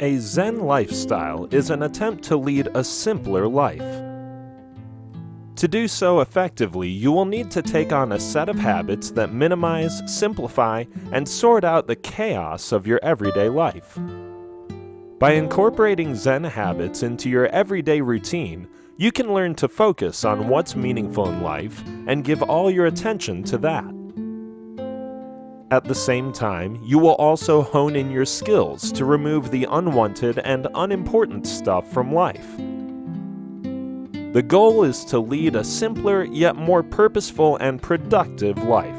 A Zen lifestyle is an attempt to lead a simpler life. To do so effectively, you will need to take on a set of habits that minimize, simplify, and sort out the chaos of your everyday life. By incorporating Zen habits into your everyday routine, you can learn to focus on what's meaningful in life and give all your attention to that. At the same time, you will also hone in your skills to remove the unwanted and unimportant stuff from life. The goal is to lead a simpler yet more purposeful and productive life.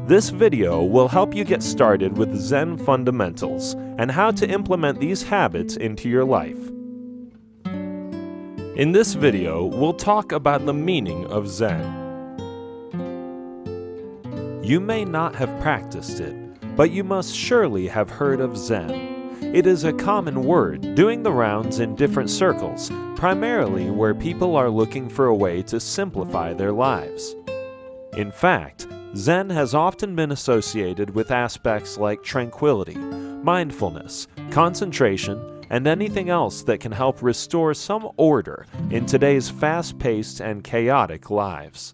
This video will help you get started with Zen fundamentals and how to implement these habits into your life. In this video, we'll talk about the meaning of Zen. You may not have practiced it, but you must surely have heard of Zen. It is a common word doing the rounds in different circles, primarily where people are looking for a way to simplify their lives. In fact, Zen has often been associated with aspects like tranquility, mindfulness, concentration, and anything else that can help restore some order in today's fast-paced and chaotic lives.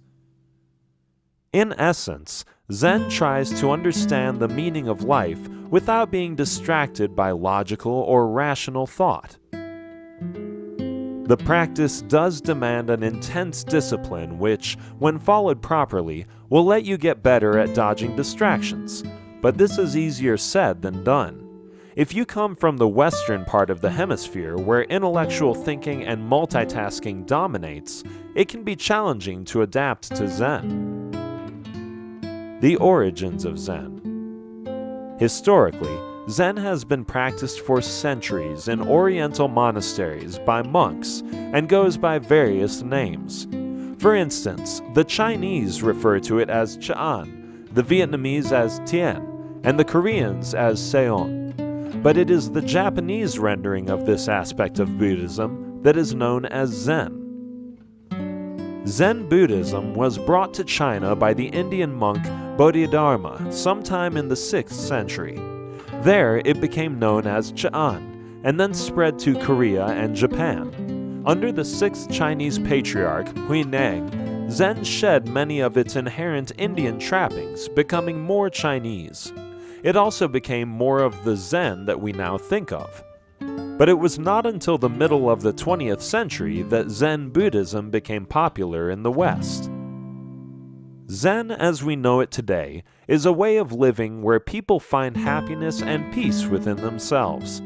In essence, Zen tries to understand the meaning of life without being distracted by logical or rational thought. The practice does demand an intense discipline which, when followed properly, will let you get better at dodging distractions, but this is easier said than done. If you come from the Western part of the hemisphere where intellectual thinking and multitasking dominates, it can be challenging to adapt to Zen. The origins of Zen. Historically, Zen has been practiced for centuries in Oriental monasteries by monks and goes by various names. For instance, the Chinese refer to it as Ch'an, the Vietnamese as Tien, and the Koreans as Seon. But it is the Japanese rendering of this aspect of Buddhism that is known as Zen. Zen Buddhism was brought to China by the Indian monk Bodhidharma sometime in the 6th century. There it became known as Ch'an, and then spread to Korea and Japan. Under the 6th Chinese patriarch, Huineng, Zen shed many of its inherent Indian trappings, becoming more Chinese. It also became more of the Zen that we now think of. But it was not until the middle of the 20th century that Zen Buddhism became popular in the West. Zen, as we know it today, is a way of living where people find happiness and peace within themselves.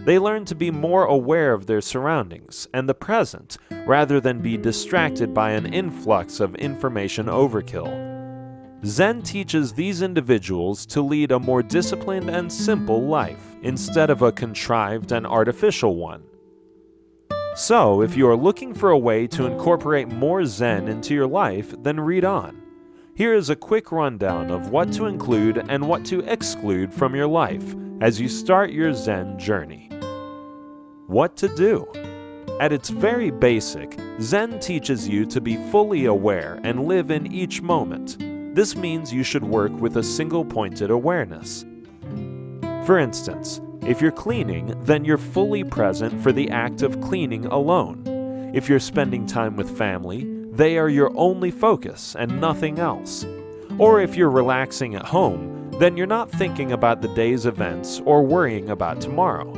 They learn to be more aware of their surroundings and the present, rather than be distracted by an influx of information overkill. Zen teaches these individuals to lead a more disciplined and simple life, instead of a contrived and artificial one. So, if you are looking for a way to incorporate more Zen into your life, then read on. Here is a quick rundown of what to include and what to exclude from your life as you start your Zen journey. What to do? At its very basic, Zen teaches you to be fully aware and live in each moment. This means you should work with a single-pointed awareness. For instance, if you're cleaning, then you're fully present for the act of cleaning alone. If you're spending time with family, they are your only focus and nothing else. Or if you're relaxing at home, then you're not thinking about the day's events or worrying about tomorrow.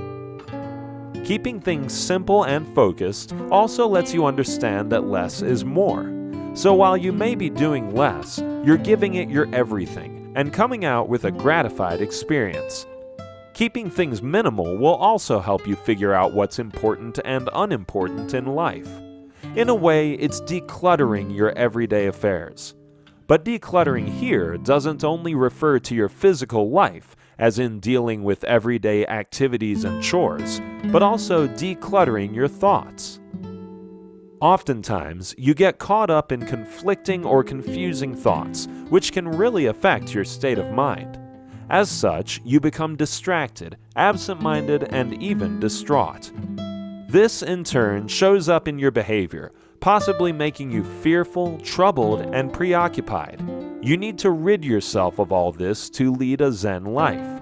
Keeping things simple and focused also lets you understand that less is more. So while you may be doing less, you're giving it your everything and coming out with a gratified experience. Keeping things minimal will also help you figure out what's important and unimportant in life. In a way, it's decluttering your everyday affairs. But decluttering here doesn't only refer to your physical life, as in dealing with everyday activities and chores, but also decluttering your thoughts. Oftentimes, you get caught up in conflicting or confusing thoughts, which can really affect your state of mind. As such, you become distracted, absent-minded, and even distraught. This, in turn, shows up in your behavior, possibly making you fearful, troubled, and preoccupied. You need to rid yourself of all this to lead a Zen life.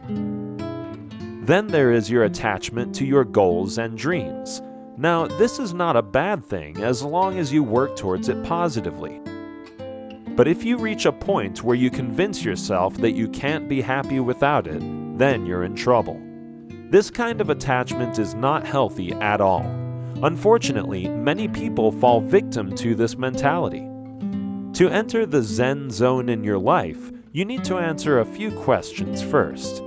Then there is your attachment to your goals and dreams. Now, this is not a bad thing as long as you work towards it positively. But if you reach a point where you convince yourself that you can't be happy without it, then you're in trouble. This kind of attachment is not healthy at all. Unfortunately, many people fall victim to this mentality. To enter the Zen zone in your life, you need to answer a few questions first.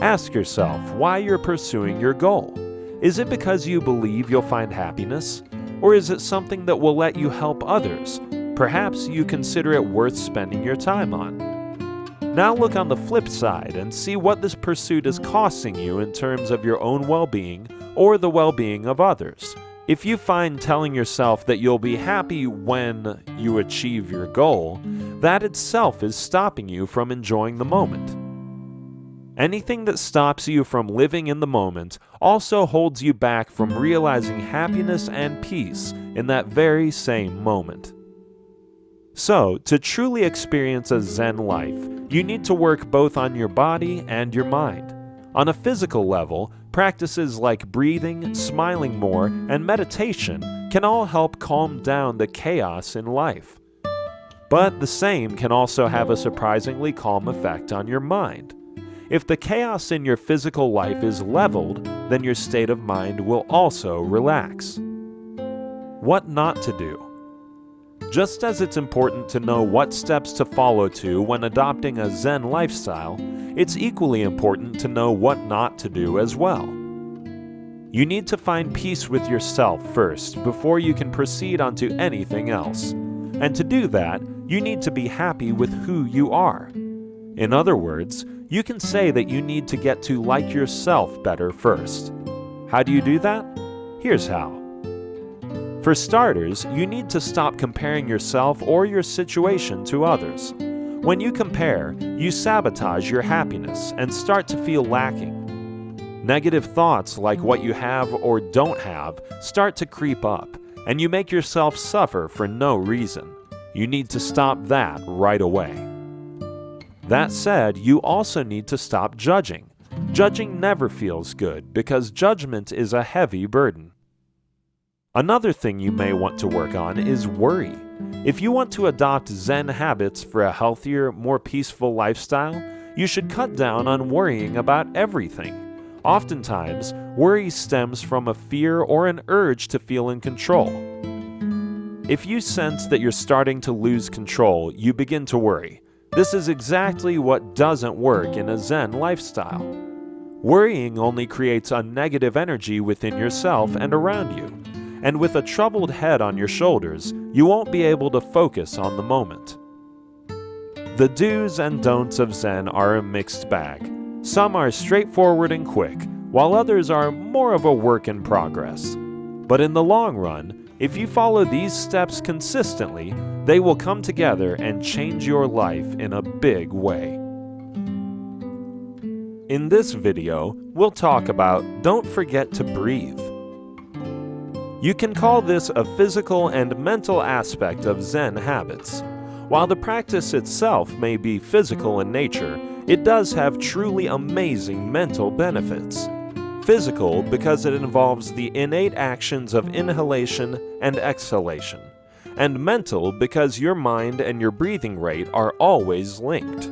Ask yourself why you're pursuing your goal. Is it because you believe you'll find happiness? Or is it something that will let you help others? Perhaps you consider it worth spending your time on. Now look on the flip side and see what this pursuit is costing you in terms of your own well-being or the well-being of others. If you find telling yourself that you'll be happy when you achieve your goal, that itself is stopping you from enjoying the moment. Anything that stops you from living in the moment also holds you back from realizing happiness and peace in that very same moment. So, to truly experience a Zen life, you need to work both on your body and your mind. On a physical level, practices like breathing, smiling more, and meditation can all help calm down the chaos in life. But the same can also have a surprisingly calm effect on your mind. If the chaos in your physical life is leveled, then your state of mind will also relax. What not to do? Just as it's important to know what steps to follow to when adopting a Zen lifestyle, it's equally important to know what not to do as well. You need to find peace with yourself first before you can proceed onto anything else. And to do that, you need to be happy with who you are. In other words, you can say that you need to get to like yourself better first. How do you do that? Here's how. For starters, you need to stop comparing yourself or your situation to others. When you compare, you sabotage your happiness and start to feel lacking. Negative thoughts like what you have or don't have start to creep up, and you make yourself suffer for no reason. You need to stop that right away. That said, you also need to stop judging. Judging never feels good because judgment is a heavy burden. Another thing you may want to work on is worry. If you want to adopt Zen habits for a healthier, more peaceful lifestyle, you should cut down on worrying about everything. Oftentimes, worry stems from a fear or an urge to feel in control. If you sense that you're starting to lose control, you begin to worry. This is exactly what doesn't work in a Zen lifestyle. Worrying only creates a negative energy within yourself and around you. And with a troubled head on your shoulders, you won't be able to focus on the moment. The do's and don'ts of Zen are a mixed bag. Some are straightforward and quick, while others are more of a work in progress. But in the long run, if you follow these steps consistently, they will come together and change your life in a big way. In this video, we'll talk about don't forget to breathe. You can call this a physical and mental aspect of Zen habits. While the practice itself may be physical in nature, it does have truly amazing mental benefits. Physical because it involves the innate actions of inhalation and exhalation, and mental because your mind and your breathing rate are always linked.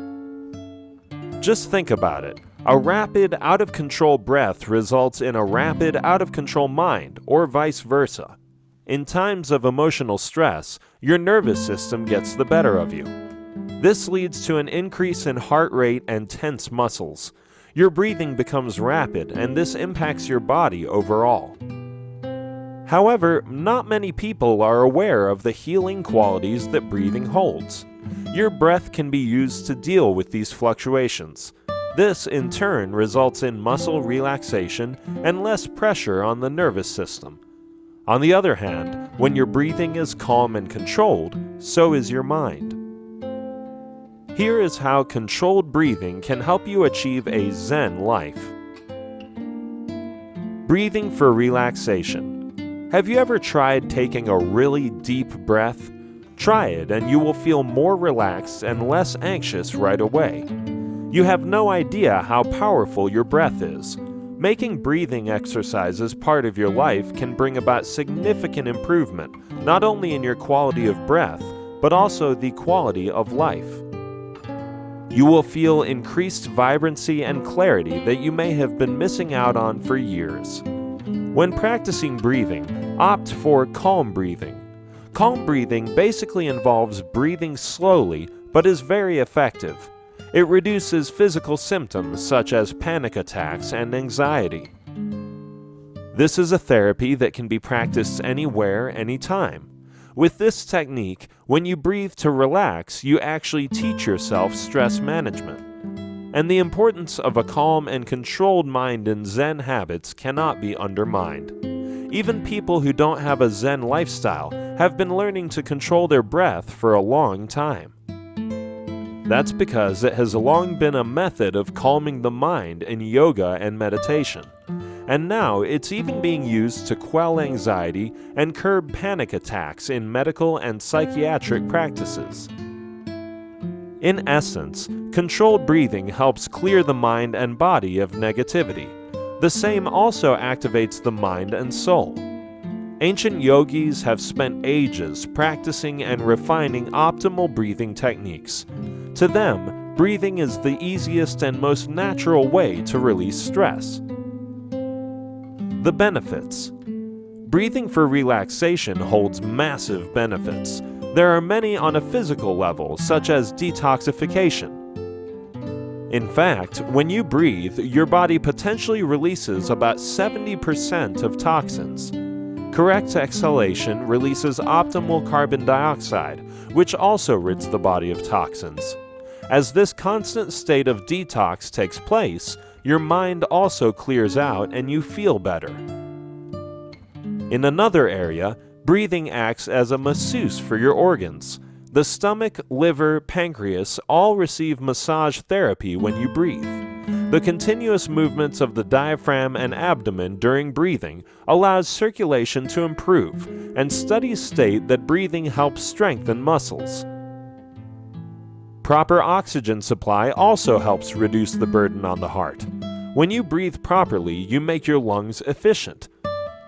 Just think about it. A rapid, out-of-control breath results in a rapid, out-of-control mind, or vice versa. In times of emotional stress, your nervous system gets the better of you. This leads to an increase in heart rate and tense muscles. Your breathing becomes rapid, and this impacts your body overall. However, not many people are aware of the healing qualities that breathing holds. Your breath can be used to deal with these fluctuations. This, in turn, results in muscle relaxation and less pressure on the nervous system. On the other hand, when your breathing is calm and controlled, so is your mind. Here is how controlled breathing can help you achieve a Zen life. Breathing for relaxation. Have you ever tried taking a really deep breath? Try it and you will feel more relaxed and less anxious right away. You have no idea how powerful your breath is. Making breathing exercises part of your life can bring about significant improvement, not only in your quality of breath, but also the quality of life. You will feel increased vibrancy and clarity that you may have been missing out on for years. When practicing breathing, opt for calm breathing. Calm breathing basically involves breathing slowly, but is very effective. It reduces physical symptoms such as panic attacks and anxiety. This is a therapy that can be practiced anywhere, anytime. With this technique, when you breathe to relax, you actually teach yourself stress management. And the importance of a calm and controlled mind in Zen habits cannot be undermined. Even people who don't have a Zen lifestyle have been learning to control their breath for a long time. That's because it has long been a method of calming the mind in yoga and meditation. And now it's even being used to quell anxiety and curb panic attacks in medical and psychiatric practices. In essence, controlled breathing helps clear the mind and body of negativity. The same also activates the mind and soul. Ancient yogis have spent ages practicing and refining optimal breathing techniques. To them, breathing is the easiest and most natural way to release stress. The benefits. Breathing for relaxation holds massive benefits. There are many on a physical level, such as detoxification. In fact, when you breathe, your body potentially releases about 70% of toxins. Correct exhalation releases optimal carbon dioxide, which also rids the body of toxins. As this constant state of detox takes place, your mind also clears out and you feel better. In another area, breathing acts as a masseuse for your organs. The stomach, liver, pancreas all receive massage therapy when you breathe. The continuous movements of the diaphragm and abdomen during breathing allows circulation to improve, and studies state that breathing helps strengthen muscles. Proper oxygen supply also helps reduce the burden on the heart. When you breathe properly, you make your lungs efficient.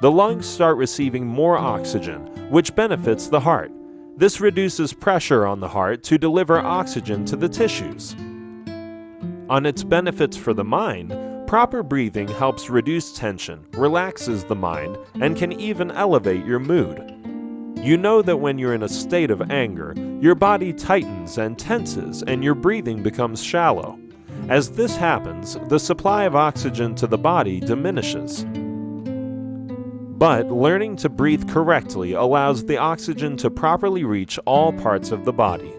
The lungs start receiving more oxygen, which benefits the heart. This reduces pressure on the heart to deliver oxygen to the tissues. On its benefits for the mind, proper breathing helps reduce tension, relaxes the mind, and can even elevate your mood. You know that when you're in a state of anger, your body tightens and tenses and your breathing becomes shallow. As this happens, the supply of oxygen to the body diminishes. But learning to breathe correctly allows the oxygen to properly reach all parts of the body.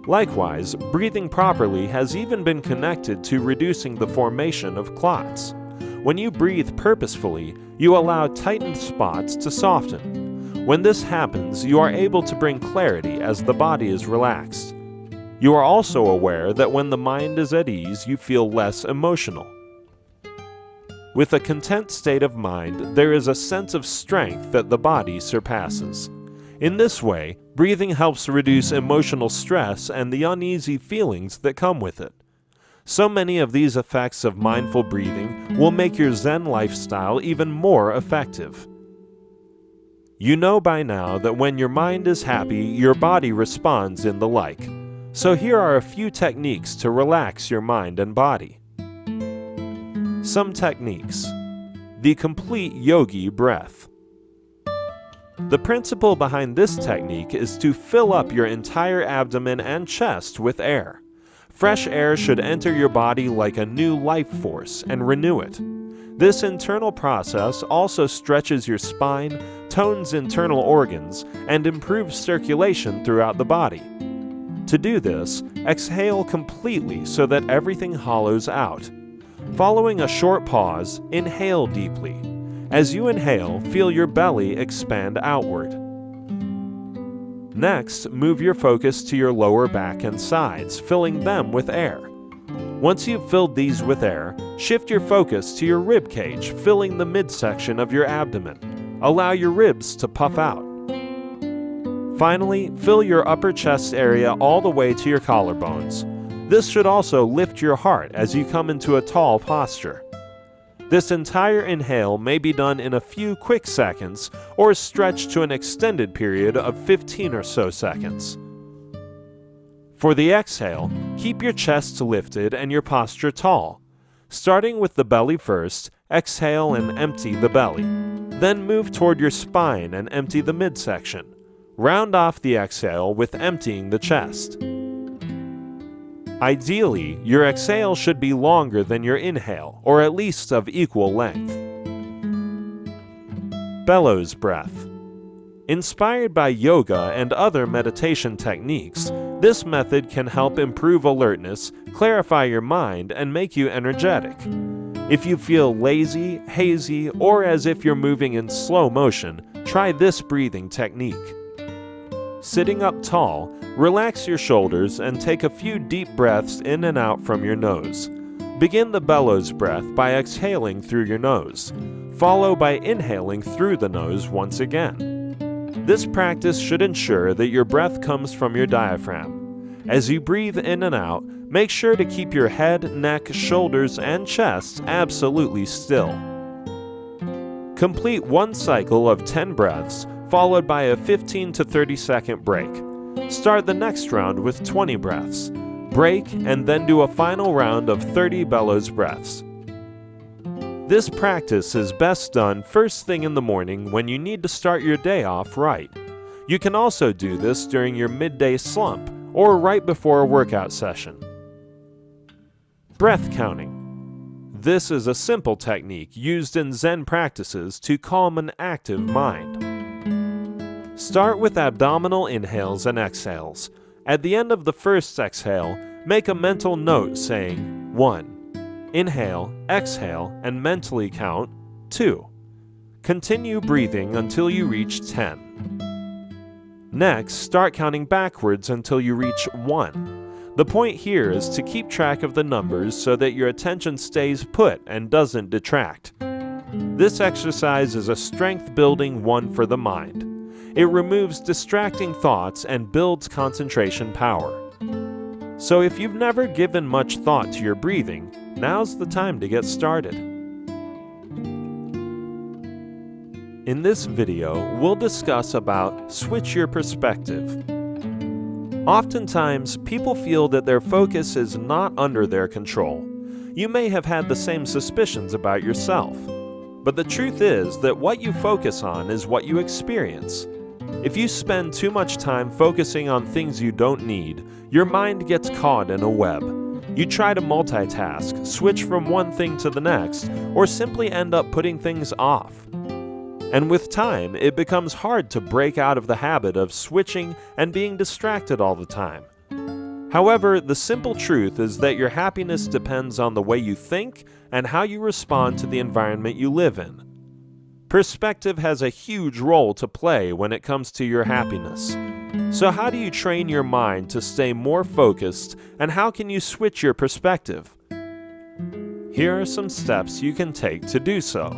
Likewise, breathing properly has even been connected to reducing the formation of clots. When you breathe purposefully, you allow tightened spots to soften. When this happens, you are able to bring clarity as the body is relaxed. You are also aware that when the mind is at ease, you feel less emotional. With a content state of mind, there is a sense of strength that the body surpasses. In this way, breathing helps reduce emotional stress and the uneasy feelings that come with it. So many of these effects of mindful breathing will make your Zen lifestyle even more effective. You know by now that when your mind is happy, your body responds in the like. So here are a few techniques to relax your mind and body. Some techniques. The complete yogi breath. The principle behind this technique is to fill up your entire abdomen and chest with air. Fresh air should enter your body like a new life force and renew it. This internal process also stretches your spine, tones internal organs, and improves circulation throughout the body. To do this, exhale completely so that everything hollows out. Following a short pause, inhale deeply. As you inhale, feel your belly expand outward. Next, move your focus to your lower back and sides, filling them with air. Once you've filled these with air, shift your focus to your rib cage, filling the midsection of your abdomen. Allow your ribs to puff out. Finally, fill your upper chest area all the way to your collarbones. This should also lift your heart as you come into a tall posture. This entire inhale may be done in a few quick seconds or stretched to an extended period of 15 or so seconds. For the exhale, keep your chest lifted and your posture tall. Starting with the belly first, exhale and empty the belly. Then move toward your spine and empty the midsection. Round off the exhale with emptying the chest. Ideally, your exhale should be longer than your inhale, or at least of equal length. Bellows breath. Inspired by yoga and other meditation techniques, this method can help improve alertness, clarify your mind, and make you energetic. If you feel lazy, hazy, or as if you're moving in slow motion, try this breathing technique. Sitting up tall, relax your shoulders and take a few deep breaths in and out from your nose. Begin the bellows breath by exhaling through your nose, followed by inhaling through the nose once again. This practice should ensure that your breath comes from your diaphragm. As you breathe in and out, make sure to keep your head, neck, shoulders, and chest absolutely still. Complete one cycle of 10 breaths, followed by a 15 to 30 second break. Start the next round with 20 breaths. Break and then do a final round of 30 bellows breaths. This practice is best done first thing in the morning when you need to start your day off right. You can also do this during your midday slump or right before a workout session. Breath counting. This is a simple technique used in Zen practices to calm an active mind. Start with abdominal inhales and exhales. At the end of the first exhale, make a mental note saying 1. Inhale, exhale, and mentally count 2. Continue breathing until you reach 10. Next, start counting backwards until you reach 1. The point here is to keep track of the numbers so that your attention stays put and doesn't detract. This exercise is a strength-building one for the mind. It removes distracting thoughts and builds concentration power. So if you've never given much thought to your breathing, now's the time to get started. In this video, we'll discuss about switch your perspective. Oftentimes, people feel that their focus is not under their control. You may have had the same suspicions about yourself. But the truth is that what you focus on is what you experience. If you spend too much time focusing on things you don't need, your mind gets caught in a web. You try to multitask, switch from one thing to the next, or simply end up putting things off. And with time, it becomes hard to break out of the habit of switching and being distracted all the time. However, the simple truth is that your happiness depends on the way you think and how you respond to the environment you live in. Perspective has a huge role to play when it comes to your happiness. So how do you train your mind to stay more focused, and how can you switch your perspective? Here are some steps you can take to do so.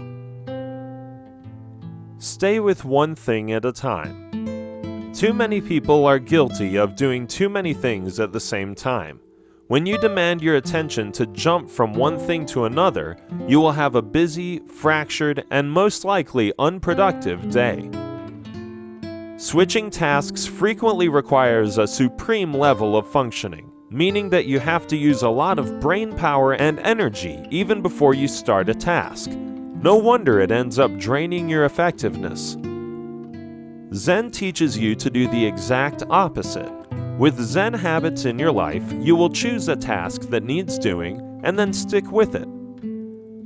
Stay with one thing at a time. Too many people are guilty of doing too many things at the same time. When you demand your attention to jump from one thing to another, you will have a busy, fractured, and most likely unproductive day. Switching tasks frequently requires a supreme level of functioning, meaning that you have to use a lot of brain power and energy even before you start a task. No wonder it ends up draining your effectiveness. Zen teaches you to do the exact opposite. With Zen habits in your life, you will choose a task that needs doing and then stick with it.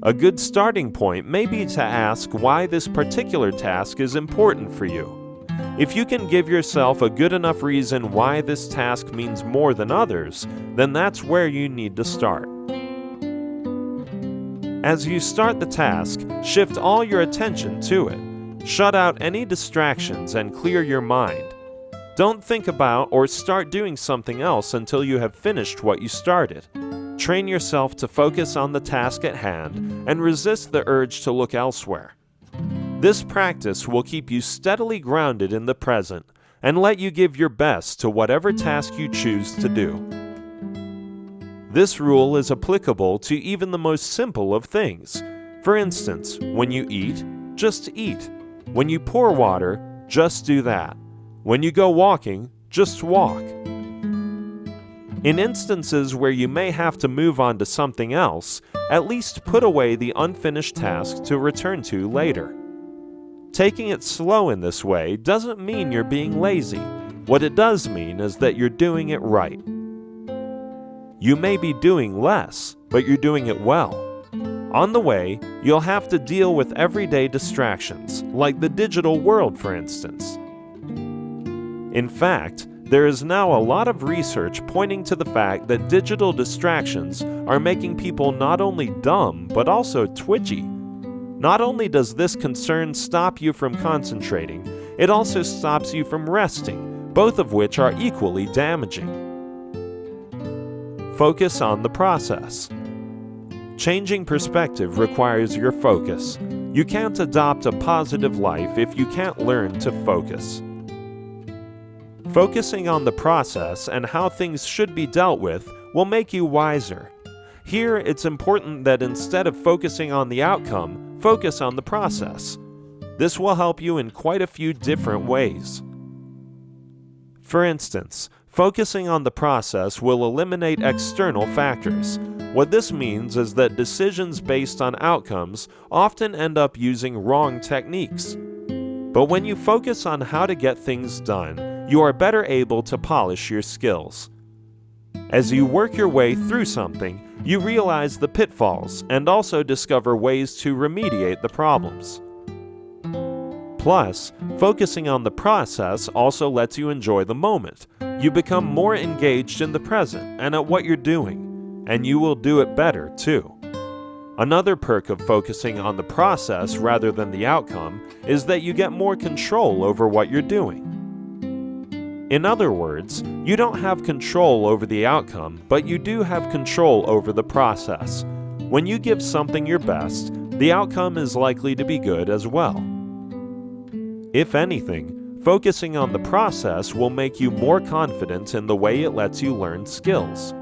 A good starting point may be to ask why this particular task is important for you. If you can give yourself a good enough reason why this task means more than others, then that's where you need to start. As you start the task, shift all your attention to it. Shut out any distractions and clear your mind. Don't think about or start doing something else until you have finished what you started. Train yourself to focus on the task at hand and resist the urge to look elsewhere. This practice will keep you steadily grounded in the present and let you give your best to whatever task you choose to do. This rule is applicable to even the most simple of things. For instance, when you eat, just eat. When you pour water, just do that. When you go walking, just walk. In instances where you may have to move on to something else, at least put away the unfinished task to return to later. Taking it slow in this way doesn't mean you're being lazy. What it does mean is that you're doing it right. You may be doing less, but you're doing it well. On the way, you'll have to deal with everyday distractions, like the digital world, for instance. In fact, there is now a lot of research pointing to the fact that digital distractions are making people not only dumb, but also twitchy. Not only does this concern stop you from concentrating, it also stops you from resting, both of which are equally damaging. Focus on the process. Changing perspective requires your focus. You can't adopt a positive life if you can't learn to focus. Focusing on the process and how things should be dealt with will make you wiser. Here, it's important that instead of focusing on the outcome, focus on the process. This will help you in quite a few different ways. For instance, focusing on the process will eliminate external factors. What this means is that decisions based on outcomes often end up using wrong techniques. But when you focus on how to get things done, you are better able to polish your skills. As you work your way through something, you realize the pitfalls and also discover ways to remediate the problems. Plus, focusing on the process also lets you enjoy the moment. You become more engaged in the present and at what you're doing, and you will do it better too. Another perk of focusing on the process rather than the outcome is that you get more control over what you're doing. In other words, you don't have control over the outcome, but you do have control over the process. When you give something your best, the outcome is likely to be good as well. If anything, focusing on the process will make you more confident in the way it lets you learn skills.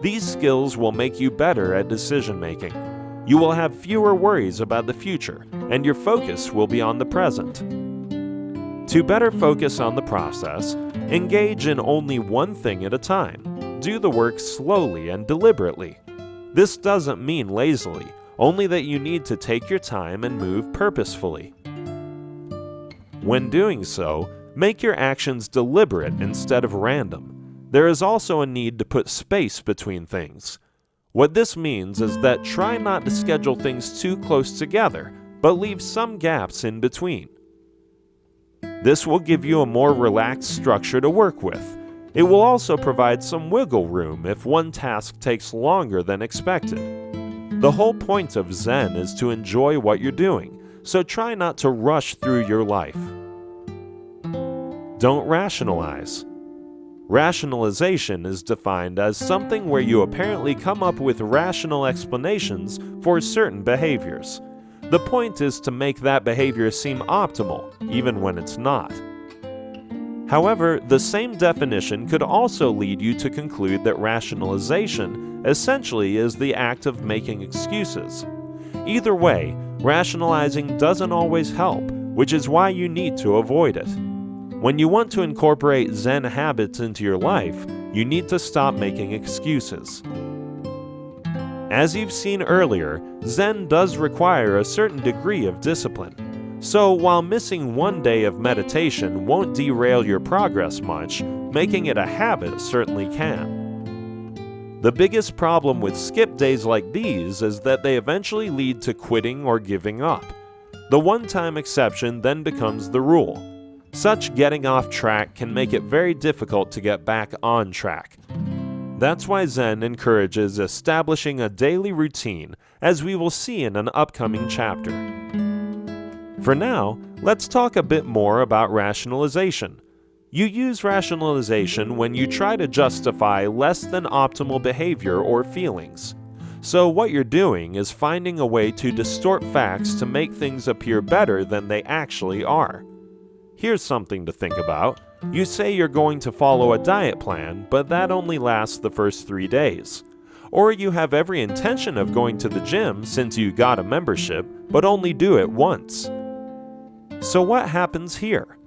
These skills will make you better at decision-making. You will have fewer worries about the future, and your focus will be on the present. To better focus on the process, engage in only one thing at a time. Do the work slowly and deliberately. This doesn't mean lazily, only that you need to take your time and move purposefully. When doing so, make your actions deliberate instead of random. There is also a need to put space between things. What this means is that try not to schedule things too close together, but leave some gaps in between. This will give you a more relaxed structure to work with. It will also provide some wiggle room if one task takes longer than expected. The whole point of Zen is to enjoy what you're doing, so try not to rush through your life. Don't rationalize. Rationalization is defined as something where you apparently come up with rational explanations for certain behaviors. The point is to make that behavior seem optimal, even when it's not. However, the same definition could also lead you to conclude that rationalization essentially is the act of making excuses. Either way, rationalizing doesn't always help, which is why you need to avoid it. When you want to incorporate Zen habits into your life, you need to stop making excuses. As you've seen earlier, Zen does require a certain degree of discipline. So while missing one day of meditation won't derail your progress much, making it a habit certainly can. The biggest problem with skip days like these is that they eventually lead to quitting or giving up. The one-time exception then becomes the rule. Such getting off track can make it very difficult to get back on track. That's why Zen encourages establishing a daily routine, as we will see in an upcoming chapter. For now, let's talk a bit more about rationalization. You use rationalization when you try to justify less than optimal behavior or feelings. So what you're doing is finding a way to distort facts to make things appear better than they actually are. Here's something to think about. You say you're going to follow a diet plan, but that only lasts the first 3 days. or you have every intention of going to the gym since you got a membership, but only do it once. So what happens here?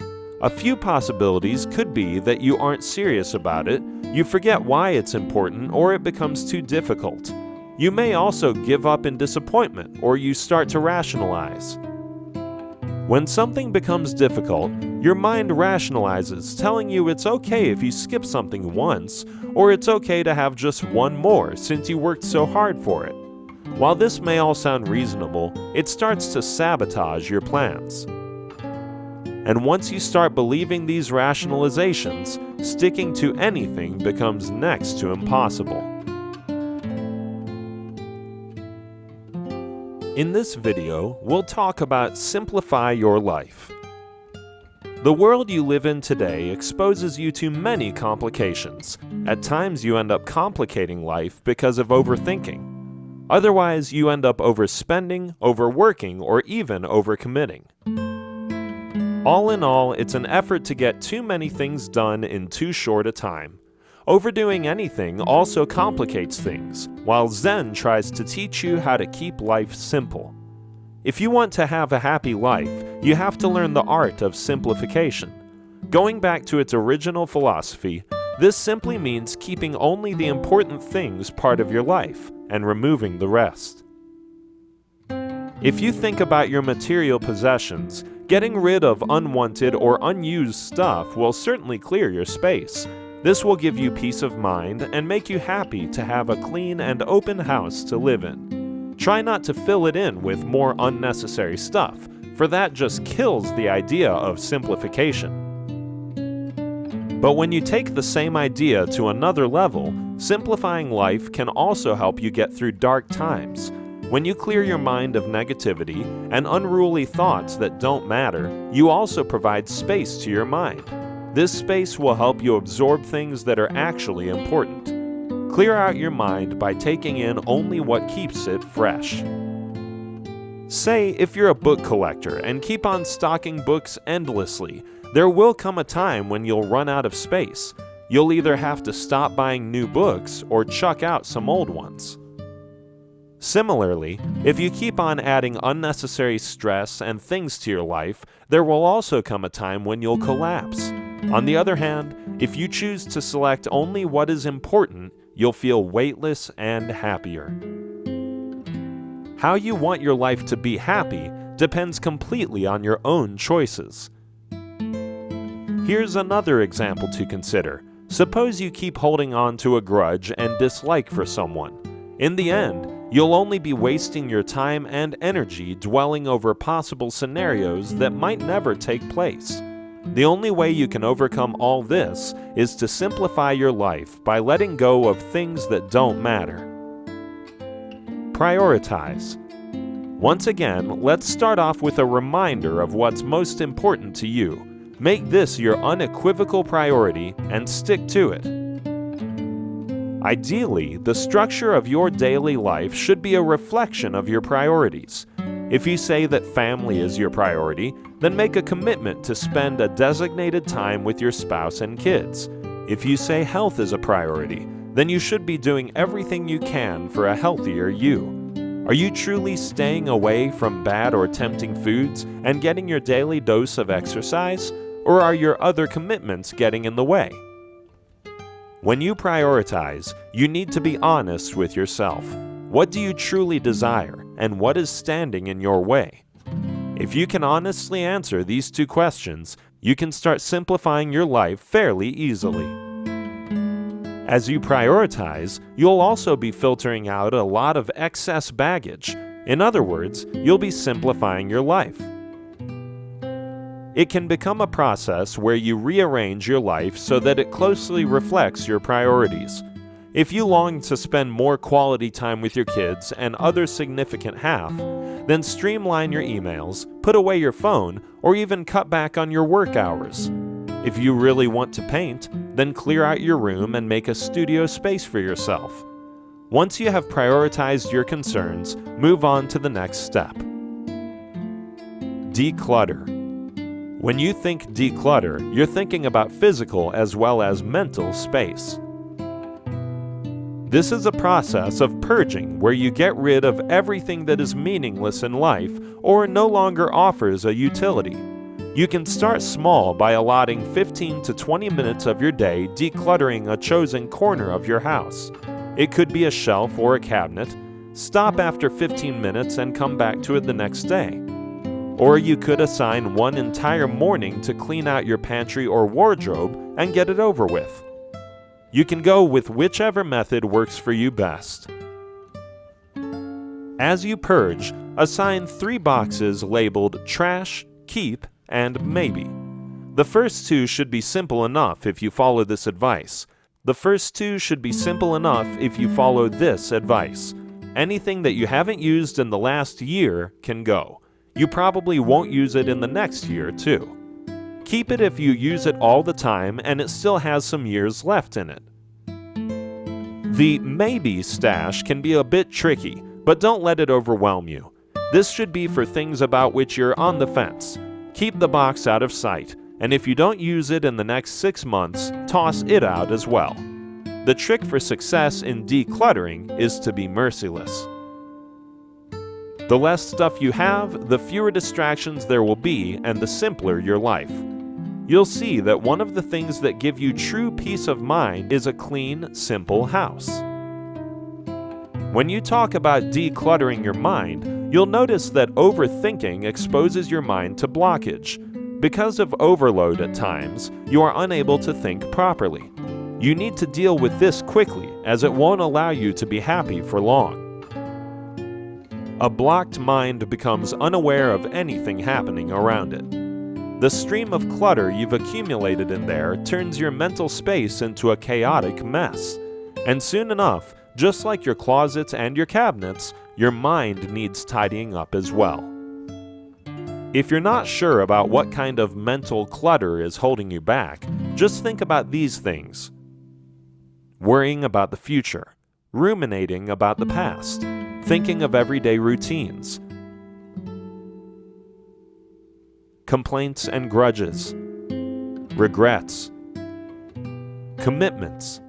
A few possibilities could be that you aren't serious about it, you forget why it's important, or it becomes too difficult. You may also give up in disappointment, or you start to rationalize. When something becomes difficult, your mind rationalizes, telling you it's okay if you skip something once, or it's okay to have just one more since you worked so hard for it. While this may all sound reasonable, it starts to sabotage your plans. And once you start believing these rationalizations, sticking to anything becomes next to impossible. In this video, we'll talk about simplify your life. The world you live in today exposes you to many complications. At times you end up complicating life because of overthinking. Otherwise, you end up overspending, overworking, or even overcommitting. All in all, it's an effort to get too many things done in too short a time. Overdoing anything also complicates things, while Zen tries to teach you how to keep life simple. If you want to have a happy life, you have to learn the art of simplification. Going back to its original philosophy, this simply means keeping only the important things part of your life and removing the rest. If you think about your material possessions, getting rid of unwanted or unused stuff will certainly clear your space. This will give you peace of mind and make you happy to have a clean and open house to live in. Try not to fill it in with more unnecessary stuff, for that just kills the idea of simplification. But when you take the same idea to another level, simplifying life can also help you get through dark times. When you clear your mind of negativity and unruly thoughts that don't matter, you also provide space to your mind. This space will help you absorb things that are actually important. Clear out your mind by taking in only what keeps it fresh. Say if you're a book collector and keep on stocking books endlessly, there will come a time when you'll run out of space. You'll either have to stop buying new books or chuck out some old ones. Similarly, if you keep on adding unnecessary stress and things to your life, there will also come a time when you'll collapse. On the other hand, if you choose to select only what is important, you'll feel weightless and happier. How you want your life to be happy depends completely on your own choices. Here's another example to consider. Suppose you keep holding on to a grudge and dislike for someone. In the end, you'll only be wasting your time and energy dwelling over possible scenarios that might never take place. The only way you can overcome all this is to simplify your life by letting go of things that don't matter. Prioritize. Once again, let's start off with a reminder of what's most important to you. Make this your unequivocal priority and stick to it. Ideally, the structure of your daily life should be a reflection of your priorities. If you say that family is your priority, then make a commitment to spend a designated time with your spouse and kids. If you say health is a priority, then you should be doing everything you can for a healthier you. Are you truly staying away from bad or tempting foods and getting your daily dose of exercise? Or are your other commitments getting in the way? When you prioritize, you need to be honest with yourself. What do you truly desire, and what is standing in your way? If you can honestly answer these two questions, you can start simplifying your life fairly easily. As you prioritize, you'll also be filtering out a lot of excess baggage. In other words, you'll be simplifying your life. It can become a process where you rearrange your life so that it closely reflects your priorities. If you long to spend more quality time with your kids and other significant half, then streamline your emails, put away your phone, or even cut back on your work hours. If you really want to paint, then clear out your room and make a studio space for yourself. Once you have prioritized your concerns, move on to the next step. Declutter. When you think declutter, you're thinking about physical as well as mental space. This is a process of purging where you get rid of everything that is meaningless in life or no longer offers a utility. You can start small by allotting 15 to 20 minutes of your day decluttering a chosen corner of your house. It could be a shelf or a cabinet. Stop after 15 minutes and come back to it the next day. Or you could assign one entire morning to clean out your pantry or wardrobe and get it over with. You can go with whichever method works for you best. As you purge, assign 3 boxes labeled Trash, Keep, and Maybe. The first 2 should be simple enough if you follow this advice. Anything that you haven't used in the last year can go. You probably won't use it in the next year, too. Keep it if you use it all the time and it still has some years left in it. The maybe stash can be a bit tricky, but don't let it overwhelm you. This should be for things about which you're on the fence. Keep the box out of sight, and if you don't use it in the next 6 months, toss it out as well. The trick for success in decluttering is to be merciless. The less stuff you have, the fewer distractions there will be, and the simpler your life. You'll see that one of the things that give you true peace of mind is a clean, simple house. When you talk about decluttering your mind, you'll notice that overthinking exposes your mind to blockage. Because of overload at times, you are unable to think properly. You need to deal with this quickly, as it won't allow you to be happy for long. A blocked mind becomes unaware of anything happening around it. The stream of clutter you've accumulated in there turns your mental space into a chaotic mess. And soon enough, just like your closets and your cabinets, your mind needs tidying up as well. If you're not sure about what kind of mental clutter is holding you back, just think about these things. Worrying about the future, ruminating about the past, thinking of everyday routines, complaints and grudges, regrets, commitments.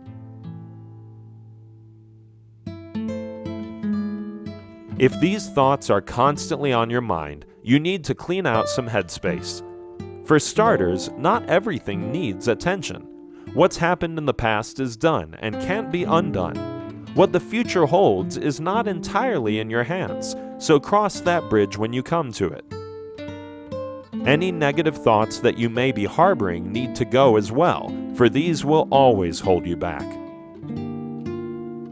If these thoughts are constantly on your mind, you need to clean out some headspace. For starters, not everything needs attention. What's happened in the past is done and can't be undone. What the future holds is not entirely in your hands, so cross that bridge when you come to it. Any negative thoughts that you may be harboring need to go as well, for these will always hold you back.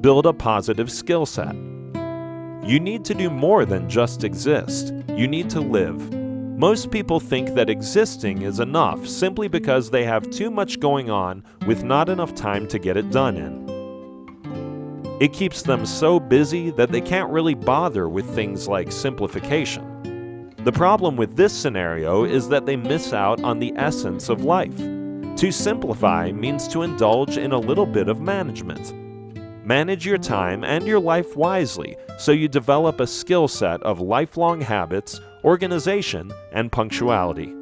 Build a positive skill set. You need to do more than just exist. You need to live. Most people think that existing is enough simply because they have too much going on with not enough time to get it done in. It keeps them so busy that they can't really bother with things like simplification. The problem with this scenario is that they miss out on the essence of life. To simplify means to indulge in a little bit of management. Manage your time and your life wisely so you develop a skill set of lifelong habits, organization, and punctuality.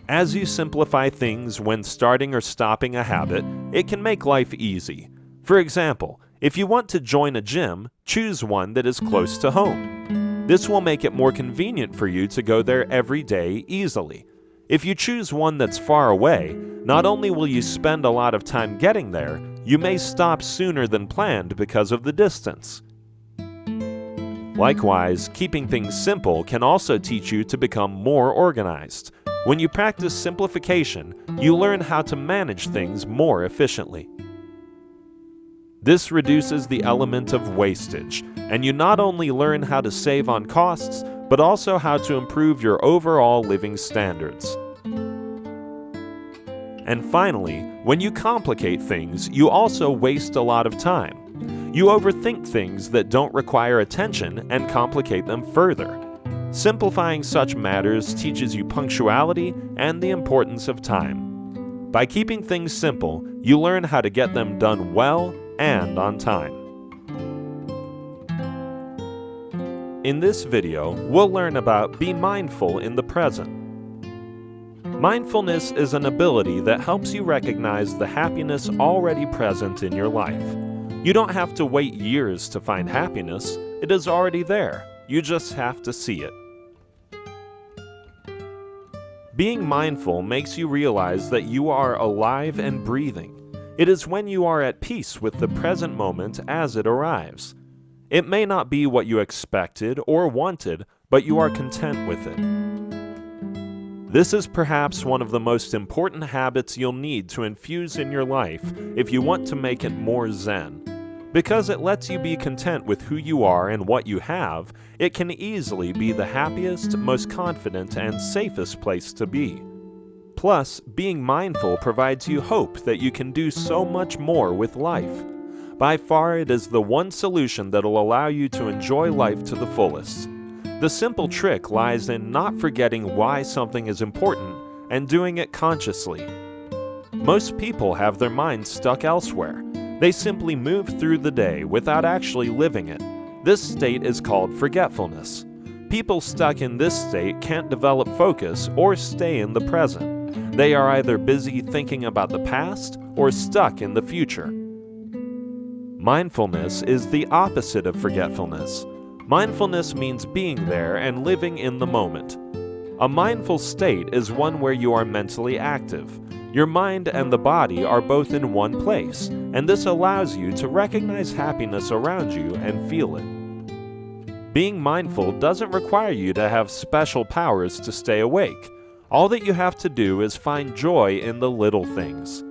As you simplify things when starting or stopping a habit, it can make life easy. For example, if you want to join a gym, choose one that is close to home. This will make it more convenient for you to go there every day easily. If you choose one that's far away, not only will you spend a lot of time getting there, you may stop sooner than planned because of the distance. Likewise, keeping things simple can also teach you to become more organized. When you practice simplification, you learn how to manage things more efficiently. This reduces the element of wastage, and you not only learn how to save on costs, but also how to improve your overall living standards. And finally, when you complicate things, you also waste a lot of time. You overthink things that don't require attention and complicate them further. Simplifying such matters teaches you punctuality and the importance of time. By keeping things simple, you learn how to get them done well and on time. In this video, we'll learn about be mindful in the present. Mindfulness is an ability that helps you recognize the happiness already present in your life. You don't have to wait years to find happiness. It is already there. You just have to see it. Being mindful makes you realize that you are alive and breathing. It is when you are at peace with the present moment as it arrives. It may not be what you expected or wanted, but you are content with it. This is perhaps one of the most important habits you'll need to infuse in your life if you want to make it more zen. Because it lets you be content with who you are and what you have, it can easily be the happiest, most confident, and safest place to be. Plus, being mindful provides you hope that you can do so much more with life. By far, it is the one solution that'll allow you to enjoy life to the fullest. The simple trick lies in not forgetting why something is important and doing it consciously. Most people have their minds stuck elsewhere. They simply move through the day without actually living it. This state is called forgetfulness. People stuck in this state can't develop focus or stay in the present. They are either busy thinking about the past or stuck in the future. Mindfulness is the opposite of forgetfulness. Mindfulness means being there and living in the moment. A mindful state is one where you are mentally active. Your mind and the body are both in one place, and this allows you to recognize happiness around you and feel it. Being mindful doesn't require you to have special powers to stay awake. All that you have to do is find joy in the little things.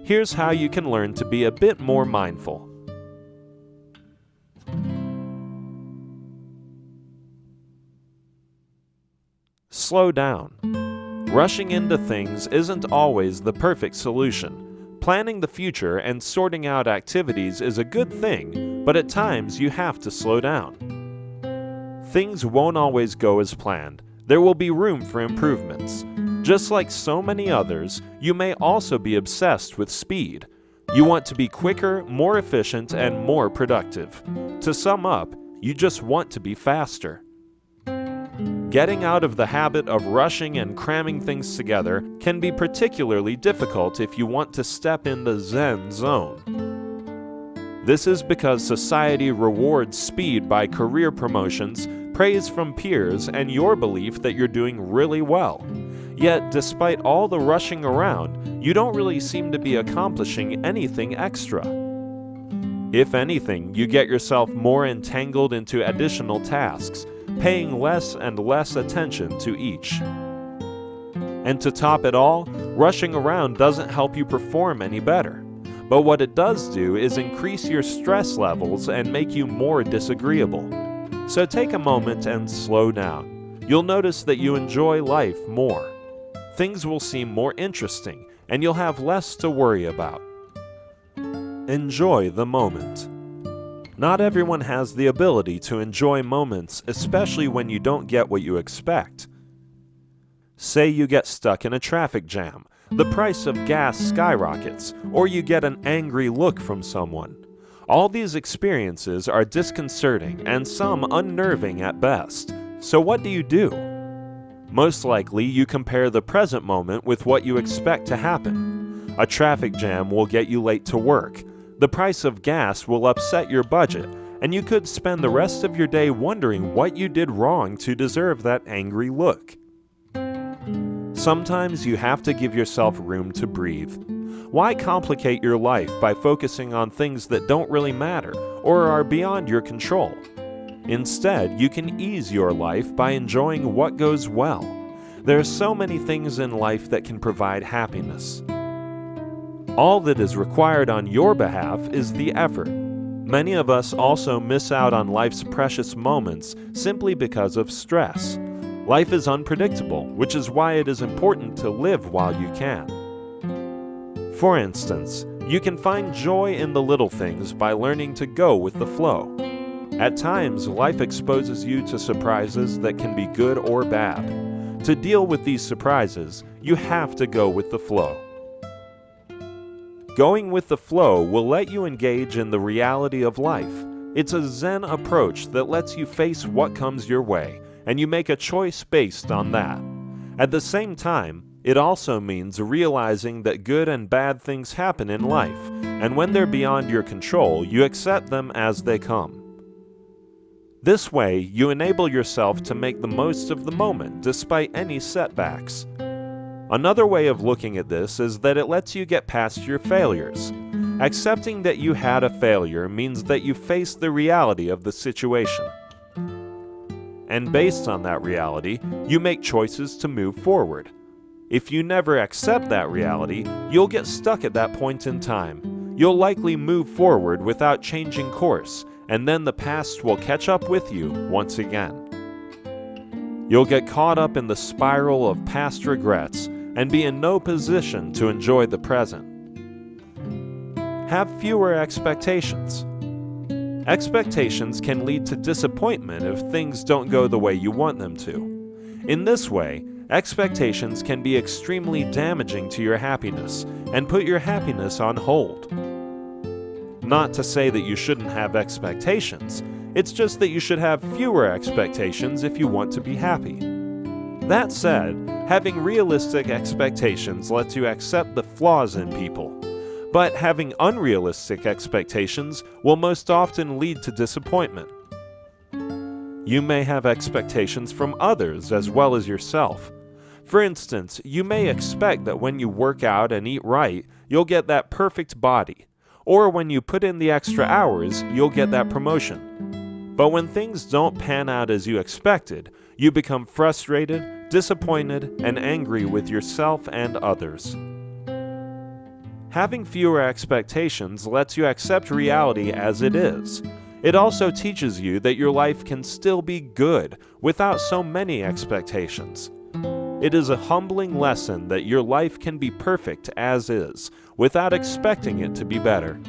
Here's how you can learn to be a bit more mindful. Slow down. Rushing into things isn't always the perfect solution. Planning the future and sorting out activities is a good thing, but at times you have to slow down. Things won't always go as planned. There will be room for improvements. Just like so many others, you may also be obsessed with speed. You want to be quicker, more efficient, and more productive. To sum up, you just want to be faster. Getting out of the habit of rushing and cramming things together can be particularly difficult if you want to step in the Zen zone. This is because society rewards speed by career promotions, praise from peers, and your belief that you're doing really well. Yet, despite all the rushing around, you don't really seem to be accomplishing anything extra. If anything, you get yourself more entangled into additional tasks, paying less and less attention to each. And to top it all, rushing around doesn't help you perform any better. But what it does do is increase your stress levels and make you more disagreeable. So take a moment and slow down. You'll notice that you enjoy life more. Things will seem more interesting, and you'll have less to worry about. Enjoy the moment. Not everyone has the ability to enjoy moments, especially when you don't get what you expect. Say you get stuck in a traffic jam, the price of gas skyrockets, or you get an angry look from someone. All these experiences are disconcerting and some unnerving at best. So what do? Most likely, you compare the present moment with what you expect to happen. A traffic jam will get you late to work. The price of gas will upset your budget, and you could spend the rest of your day wondering what you did wrong to deserve that angry look. Sometimes you have to give yourself room to breathe. Why complicate your life by focusing on things that don't really matter or are beyond your control? Instead, you can ease your life by enjoying what goes well. There are so many things in life that can provide happiness. All that is required on your behalf is the effort. Many of us also miss out on life's precious moments simply because of stress. Life is unpredictable, which is why it is important to live while you can. For instance, you can find joy in the little things by learning to go with the flow. At times, life exposes you to surprises that can be good or bad. To deal with these surprises, you have to go with the flow. Going with the flow will let you engage in the reality of life. It's a Zen approach that lets you face what comes your way, and you make a choice based on that. At the same time, It also means realizing that good and bad things happen in life, and when they're beyond your control, you accept them as they come. This way, you enable yourself to make the most of the moment despite any setbacks. Another way of looking at this is that it lets you get past your failures. Accepting that you had a failure means that you face the reality of the situation. And based on that reality, you make choices to move forward. If you never accept that reality, you'll get stuck at that point in time. You'll likely move forward without changing course, and then the past will catch up with you once again. You'll get caught up in the spiral of past regrets and be in no position to enjoy the present. Have fewer expectations. Expectations can lead to disappointment if things don't go the way you want them to. In this way, expectations can be extremely damaging to your happiness and put your happiness on hold. Not to say that you shouldn't have expectations, it's just that you should have fewer expectations if you want to be happy. That said, having realistic expectations lets you accept the flaws in people, but having unrealistic expectations will most often lead to disappointment. You may have expectations from others as well as yourself. For instance, you may expect that when you work out and eat right, you'll get that perfect body, or when you put in the extra hours, you'll get that promotion. But when things don't pan out as you expected, you become frustrated, disappointed, and angry with yourself and others. Having fewer expectations lets you accept reality as it is. It also teaches you that your life can still be good without so many expectations. It is a humbling lesson that your life can be perfect as is, without expecting it to be better.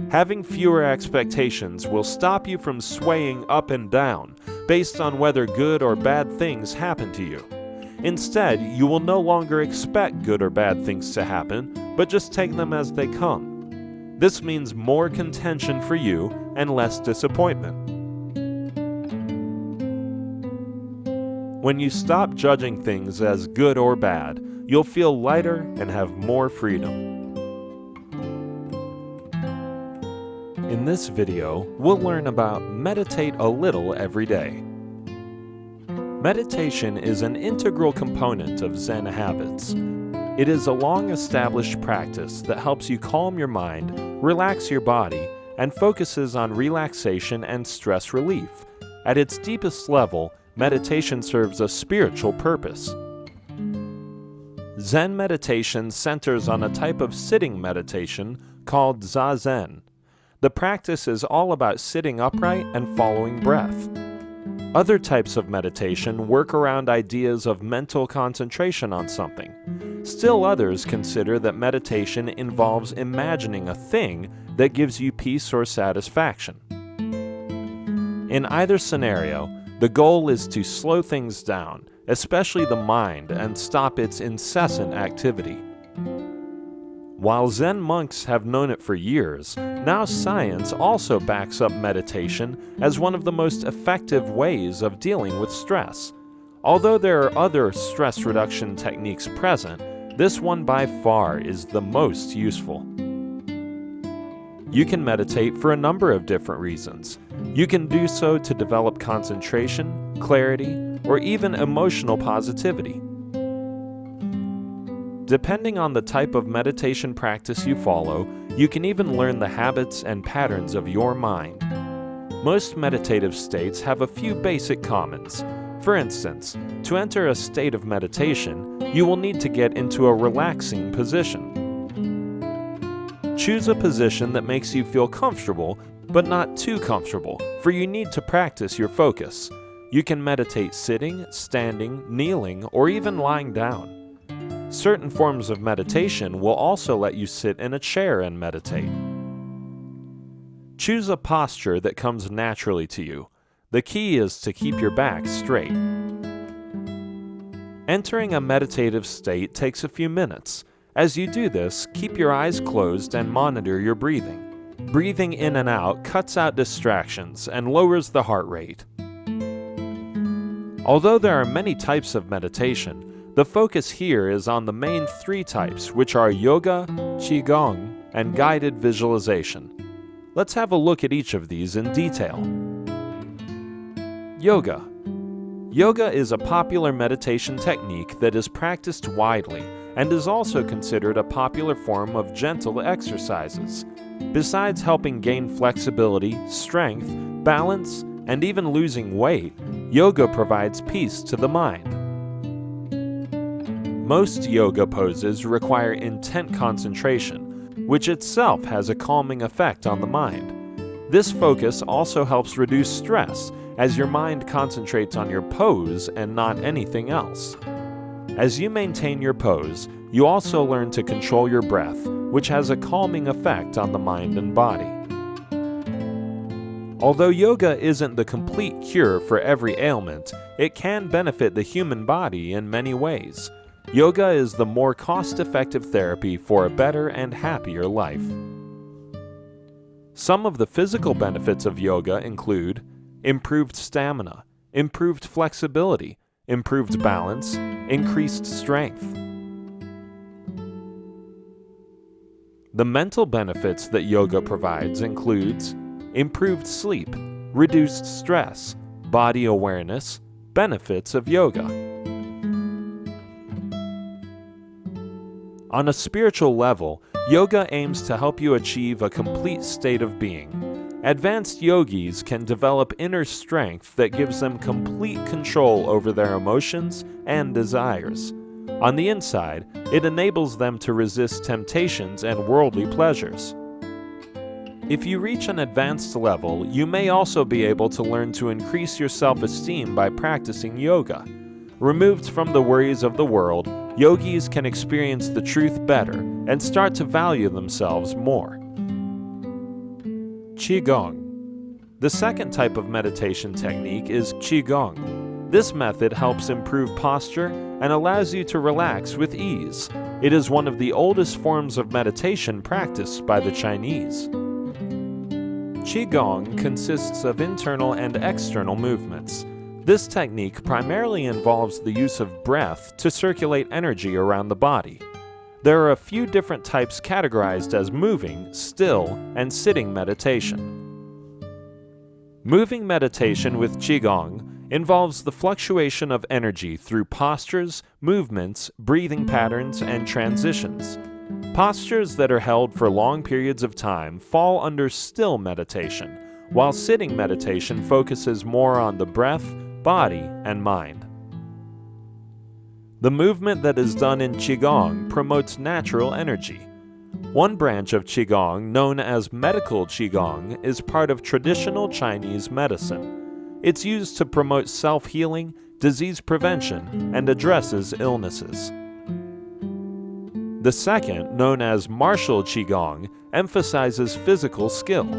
Having fewer expectations will stop you from swaying up and down based on whether good or bad things happen to you. Instead, you will no longer expect good or bad things to happen, but just take them as they come. This means more contention for you and less disappointment. When you stop judging things as good or bad, you'll feel lighter and have more freedom. In this video, we'll learn about meditate a little every day. Meditation is an integral component of Zen habits. It is a long-established practice that helps you calm your mind, relax your body, and focuses on relaxation and stress relief. At its deepest level, meditation serves a spiritual purpose. Zen meditation centers on a type of sitting meditation called Zazen. The practice is all about sitting upright and following breath. Other types of meditation work around ideas of mental concentration on something. Still others consider that meditation involves imagining a thing that gives you peace or satisfaction. In either scenario, the goal is to slow things down, especially the mind, and stop its incessant activity. While Zen monks have known it for years, now science also backs up meditation as one of the most effective ways of dealing with stress. Although there are other stress reduction techniques present, this one by far is the most useful. You can meditate for a number of different reasons. You can do so to develop concentration, clarity, or even emotional positivity. Depending on the type of meditation practice you follow, you can even learn the habits and patterns of your mind. Most meditative states have a few basic commons. For instance, to enter a state of meditation, you will need to get into a relaxing position. Choose a position that makes you feel comfortable, but not too comfortable, for you need to practice your focus. You can meditate sitting, standing, kneeling, or even lying down. Certain forms of meditation will also let you sit in a chair and meditate. Choose a posture that comes naturally to you. The key is to keep your back straight. Entering a meditative state takes a few minutes. As you do this, keep your eyes closed and monitor your breathing. Breathing in and out cuts out distractions and lowers the heart rate. Although there are many types of meditation, The focus here is on the main three types, which are yoga, qigong, and guided visualization. Let's have a look at each of these in detail. Yoga. Yoga is a popular meditation technique that is practiced widely and is also considered a popular form of gentle exercises. Besides helping gain flexibility, strength, balance, and even losing weight, yoga provides peace to the mind. Most yoga poses require intent concentration, which itself has a calming effect on the mind. This focus also helps reduce stress, as your mind concentrates on your pose and not anything else. As you maintain your pose, you also learn to control your breath, which has a calming effect on the mind and body. Although yoga isn't the complete cure for every ailment, it can benefit the human body in many ways. Yoga is the more cost-effective therapy for a better and happier life. Some of the physical benefits of yoga include improved stamina, improved flexibility, improved balance, increased strength. The mental benefits that yoga provides includes improved sleep, reduced stress, body awareness, benefits of yoga. On a spiritual level, yoga aims to help you achieve a complete state of being. Advanced yogis can develop inner strength that gives them complete control over their emotions and desires. On the inside, it enables them to resist temptations and worldly pleasures. If you reach an advanced level, you may also be able to learn to increase your self-esteem by practicing yoga. Removed from the worries of the world, yogis can experience the truth better and start to value themselves more. Qigong. The second type of meditation technique is Qigong. This method helps improve posture and allows you to relax with ease. It is one of the oldest forms of meditation practiced by the Chinese. Qigong consists of internal and external movements. This technique primarily involves the use of breath to circulate energy around the body. There are a few different types categorized as moving, still, and sitting meditation. Moving meditation with Qigong involves the fluctuation of energy through postures, movements, breathing patterns, and transitions. Postures that are held for long periods of time fall under still meditation, while sitting meditation focuses more on the breath, body, and mind. The movement that is done in Qigong promotes natural energy. One branch of Qigong, known as medical Qigong, is part of traditional Chinese medicine. It's used to promote self-healing, disease prevention, and addresses illnesses. The second, known as martial Qigong, emphasizes physical skill.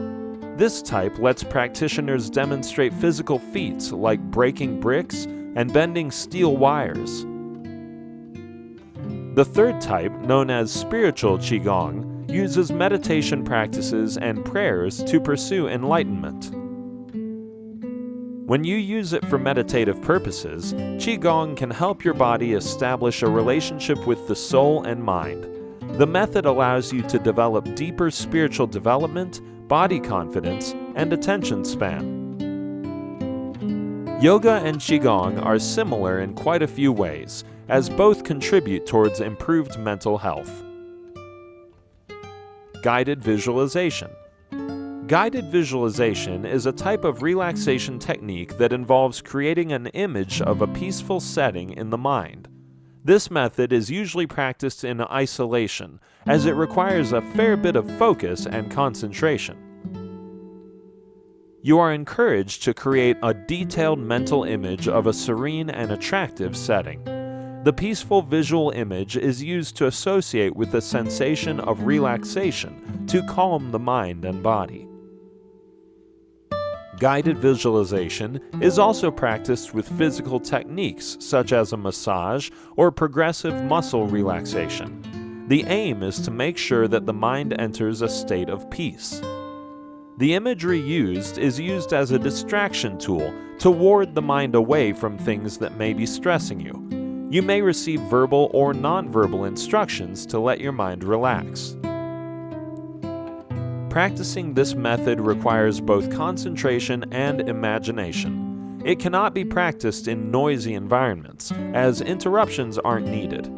This type lets practitioners demonstrate physical feats like breaking bricks and bending steel wires. The third type, known as spiritual Qigong, uses meditation practices and prayers to pursue enlightenment. When you use it for meditative purposes, Qigong can help your body establish a relationship with the soul and mind. The method allows you to develop deeper spiritual development, body confidence, and attention span. Yoga and Qigong are similar in quite a few ways, as both contribute towards improved mental health. Guided visualization. Guided visualization is a type of relaxation technique that involves creating an image of a peaceful setting in the mind. This method is usually practiced in isolation, as it requires a fair bit of focus and concentration. You are encouraged to create a detailed mental image of a serene and attractive setting. The peaceful visual image is used to associate with the sensation of relaxation to calm the mind and body. Guided visualization is also practiced with physical techniques such as a massage or progressive muscle relaxation. The aim is to make sure that the mind enters a state of peace. The imagery used is used as a distraction tool to ward the mind away from things that may be stressing you. You may receive verbal or nonverbal instructions to let your mind relax. Practicing this method requires both concentration and imagination. It cannot be practiced in noisy environments, as interruptions aren't needed.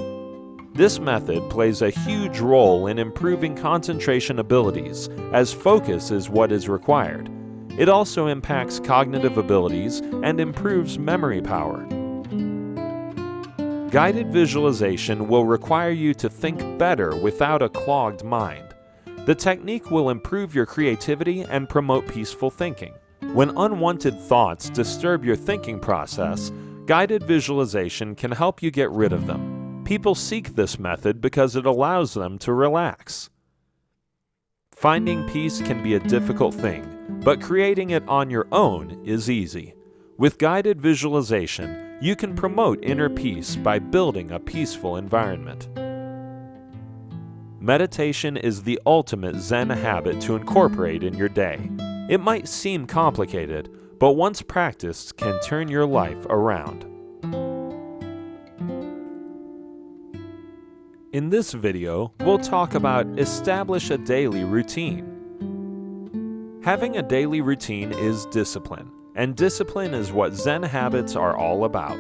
This method plays a huge role in improving concentration abilities, as focus is what is required. It also impacts cognitive abilities and improves memory power. Guided visualization will require you to think better without a clogged mind. The technique will improve your creativity and promote peaceful thinking. When unwanted thoughts disturb your thinking process, guided visualization can help you get rid of them. People seek this method because it allows them to relax. Finding peace can be a difficult thing, but creating it on your own is easy. With guided visualization, you can promote inner peace by building a peaceful environment. Meditation is the ultimate Zen habit to incorporate in your day. It might seem complicated, but once practiced can turn your life around. In this video, we'll talk about establish a daily routine. Having a daily routine is discipline, and discipline is what Zen habits are all about.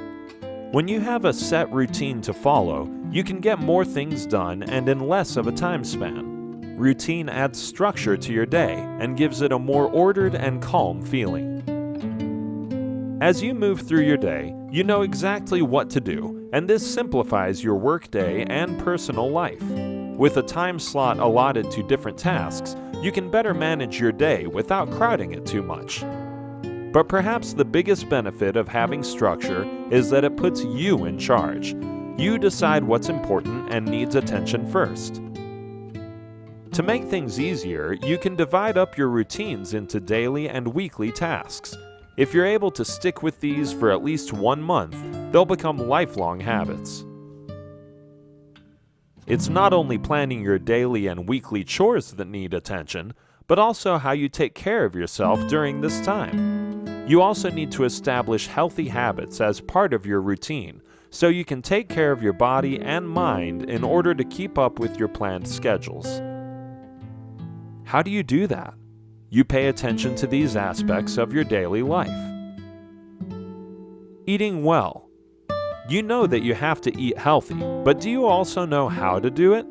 When you have a set routine to follow, you can get more things done and in less of a time span. Routine adds structure to your day and gives it a more ordered and calm feeling. As you move through your day, you know exactly what to do, and this simplifies your workday and personal life. With a time slot allotted to different tasks, you can better manage your day without crowding it too much. But perhaps the biggest benefit of having structure is that it puts you in charge. You decide what's important and needs attention first. To make things easier, you can divide up your routines into daily and weekly tasks. If you're able to stick with these for at least 1 month, they'll become lifelong habits. It's not only planning your daily and weekly chores that need attention, but also how you take care of yourself during this time. You also need to establish healthy habits as part of your routine, so you can take care of your body and mind in order to keep up with your planned schedules. How do you do that? You pay attention to these aspects of your daily life. Eating well. You know that you have to eat healthy, but do you also know how to do it?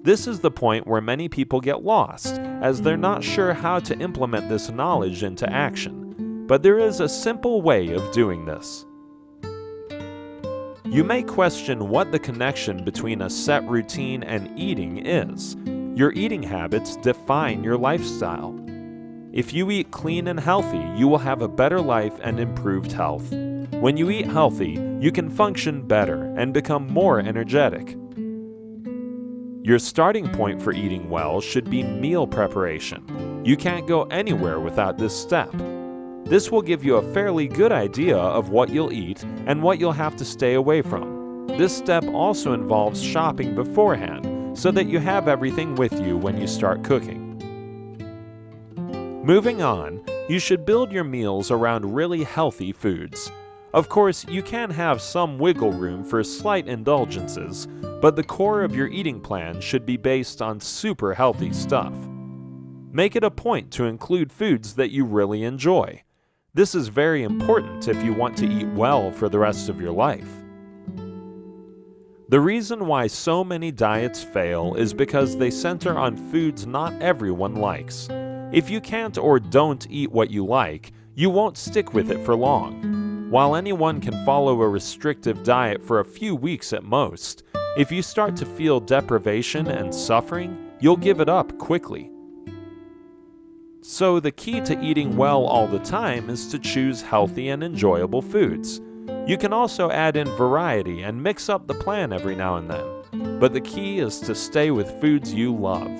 This is the point where many people get lost, as they're not sure how to implement this knowledge into action. But there is a simple way of doing this. You may question what the connection between a set routine and eating is. Your eating habits define your lifestyle. If you eat clean and healthy, you will have a better life and improved health. When you eat healthy, you can function better and become more energetic. Your starting point for eating well should be meal preparation. You can't go anywhere without this step. This will give you a fairly good idea of what you'll eat and what you'll have to stay away from. This step also involves shopping beforehand so that you have everything with you when you start cooking. Moving on, you should build your meals around really healthy foods. Of course, you can have some wiggle room for slight indulgences, but the core of your eating plan should be based on super healthy stuff. Make it a point to include foods that you really enjoy. This is very important if you want to eat well for the rest of your life. The reason why so many diets fail is because they center on foods not everyone likes. If you can't or don't eat what you like, you won't stick with it for long. While anyone can follow a restrictive diet for a few weeks at most, if you start to feel deprivation and suffering, you'll give it up quickly. So the key to eating well all the time is to choose healthy and enjoyable foods. You can also add in variety and mix up the plan every now and then, but the key is to stay with foods you love.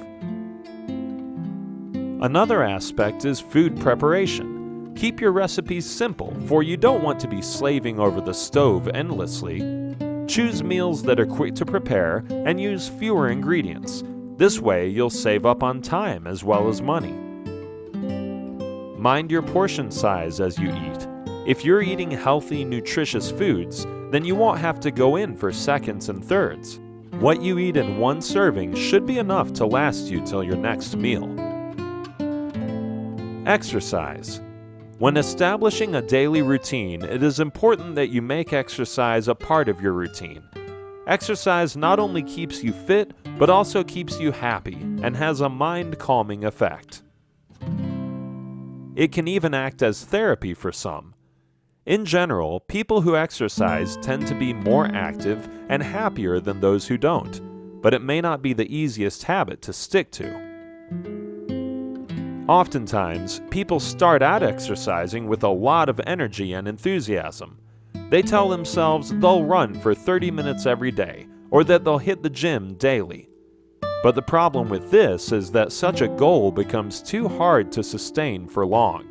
Another aspect is food preparation. Keep your recipes simple, for you don't want to be slaving over the stove endlessly. Choose meals that are quick to prepare and use fewer ingredients. This way you'll save up on time as well as money. Mind your portion size as you eat. If you're eating healthy, nutritious foods, then you won't have to go in for seconds and thirds. What you eat in one serving should be enough to last you till your next meal. Exercise. When establishing a daily routine, it is important that you make exercise a part of your routine. Exercise not only keeps you fit, but also keeps you happy and has a mind-calming effect. It can even act as therapy for some. In general, people who exercise tend to be more active and happier than those who don't, but it may not be the easiest habit to stick to. Oftentimes, people start out exercising with a lot of energy and enthusiasm. They tell themselves they'll run for 30 minutes every day, or that they'll hit the gym daily. But the problem with this is that such a goal becomes too hard to sustain for long.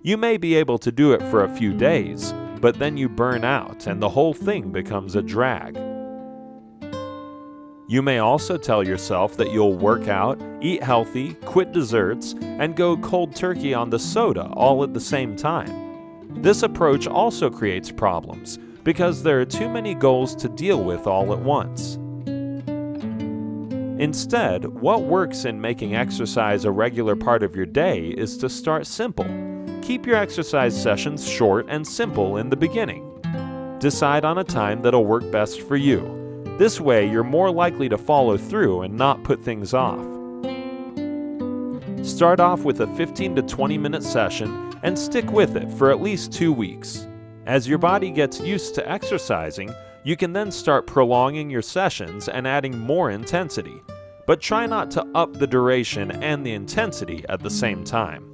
You may be able to do it for a few days, but then you burn out and the whole thing becomes a drag. You may also tell yourself that you'll work out, eat healthy, quit desserts, and go cold turkey on the soda all at the same time. This approach also creates problems because there are too many goals to deal with all at once. Instead, what works in making exercise a regular part of your day is to start simple. Keep your exercise sessions short and simple in the beginning. Decide on a time that'll work best for you. This way, you're more likely to follow through and not put things off. Start off with a 15 to 20 minute session and stick with it for at least 2 weeks. As your body gets used to exercising, you can then start prolonging your sessions and adding more intensity. But try not to up the duration and the intensity at the same time.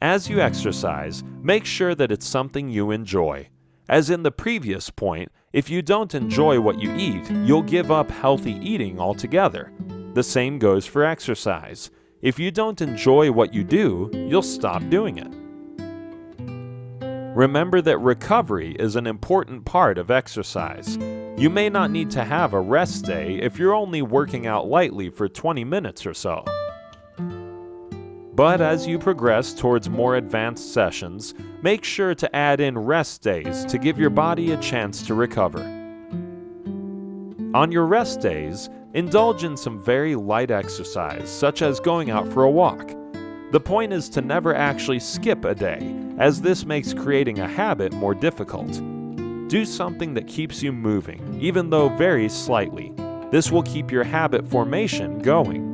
As you exercise, make sure that it's something you enjoy. As in the previous point, if you don't enjoy what you eat, you'll give up healthy eating altogether. The same goes for exercise. If you don't enjoy what you do, you'll stop doing it. Remember that recovery is an important part of exercise. You may not need to have a rest day if you're only working out lightly for 20 minutes or so. But as you progress towards more advanced sessions, make sure to add in rest days to give your body a chance to recover. On your rest days, indulge in some very light exercise, such as going out for a walk. The point is to never actually skip a day, as this makes creating a habit more difficult. Do something that keeps you moving, even though very slightly. This will keep your habit formation going.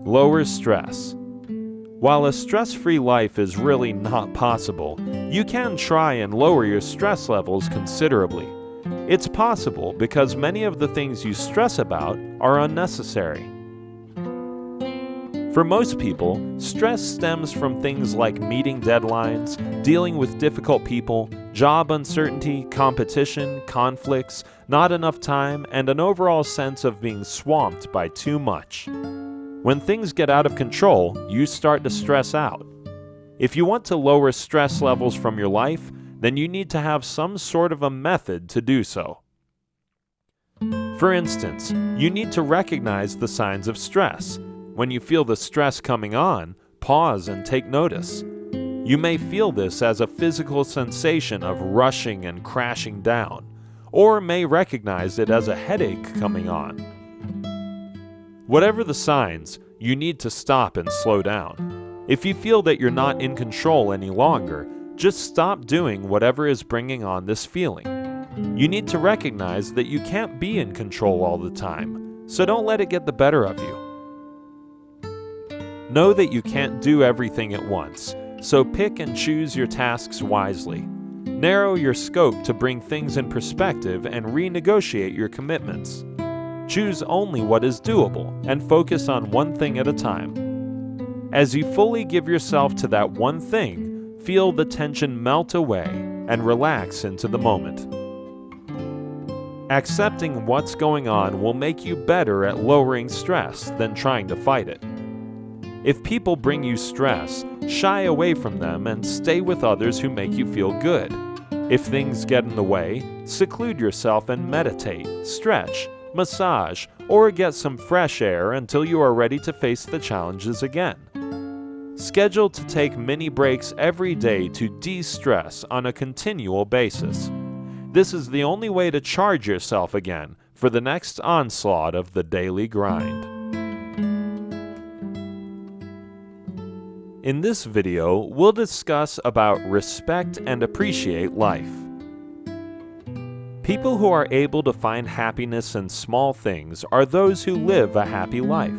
Lower stress. While a stress-free life is really not possible, you can try and lower your stress levels considerably. It's possible because many of the things you stress about are unnecessary. For most people, stress stems from things like meeting deadlines, dealing with difficult people, job uncertainty, competition, conflicts, not enough time, and an overall sense of being swamped by too much. When things get out of control, you start to stress out. If you want to lower stress levels from your life, then you need to have some sort of a method to do so. For instance, you need to recognize the signs of stress. When you feel the stress coming on, pause and take notice. You may feel this as a physical sensation of rushing and crashing down, or may recognize it as a headache coming on. Whatever the signs, you need to stop and slow down. If you feel that you're not in control any longer, just stop doing whatever is bringing on this feeling. You need to recognize that you can't be in control all the time, so don't let it get the better of you. Know that you can't do everything at once, so pick and choose your tasks wisely. Narrow your scope to bring things in perspective and renegotiate your commitments. Choose only what is doable and focus on one thing at a time. As you fully give yourself to that one thing, feel the tension melt away and relax into the moment. Accepting what's going on will make you better at lowering stress than trying to fight it. If people bring you stress, shy away from them and stay with others who make you feel good. If things get in the way, seclude yourself and meditate, stretch, massage, or get some fresh air until you are ready to face the challenges again. Schedule to take mini breaks every day to de-stress on a continual basis. This is the only way to charge yourself again for the next onslaught of the daily grind. In this video, we'll discuss about respect and appreciate life. People who are able to find happiness in small things are those who live a happy life.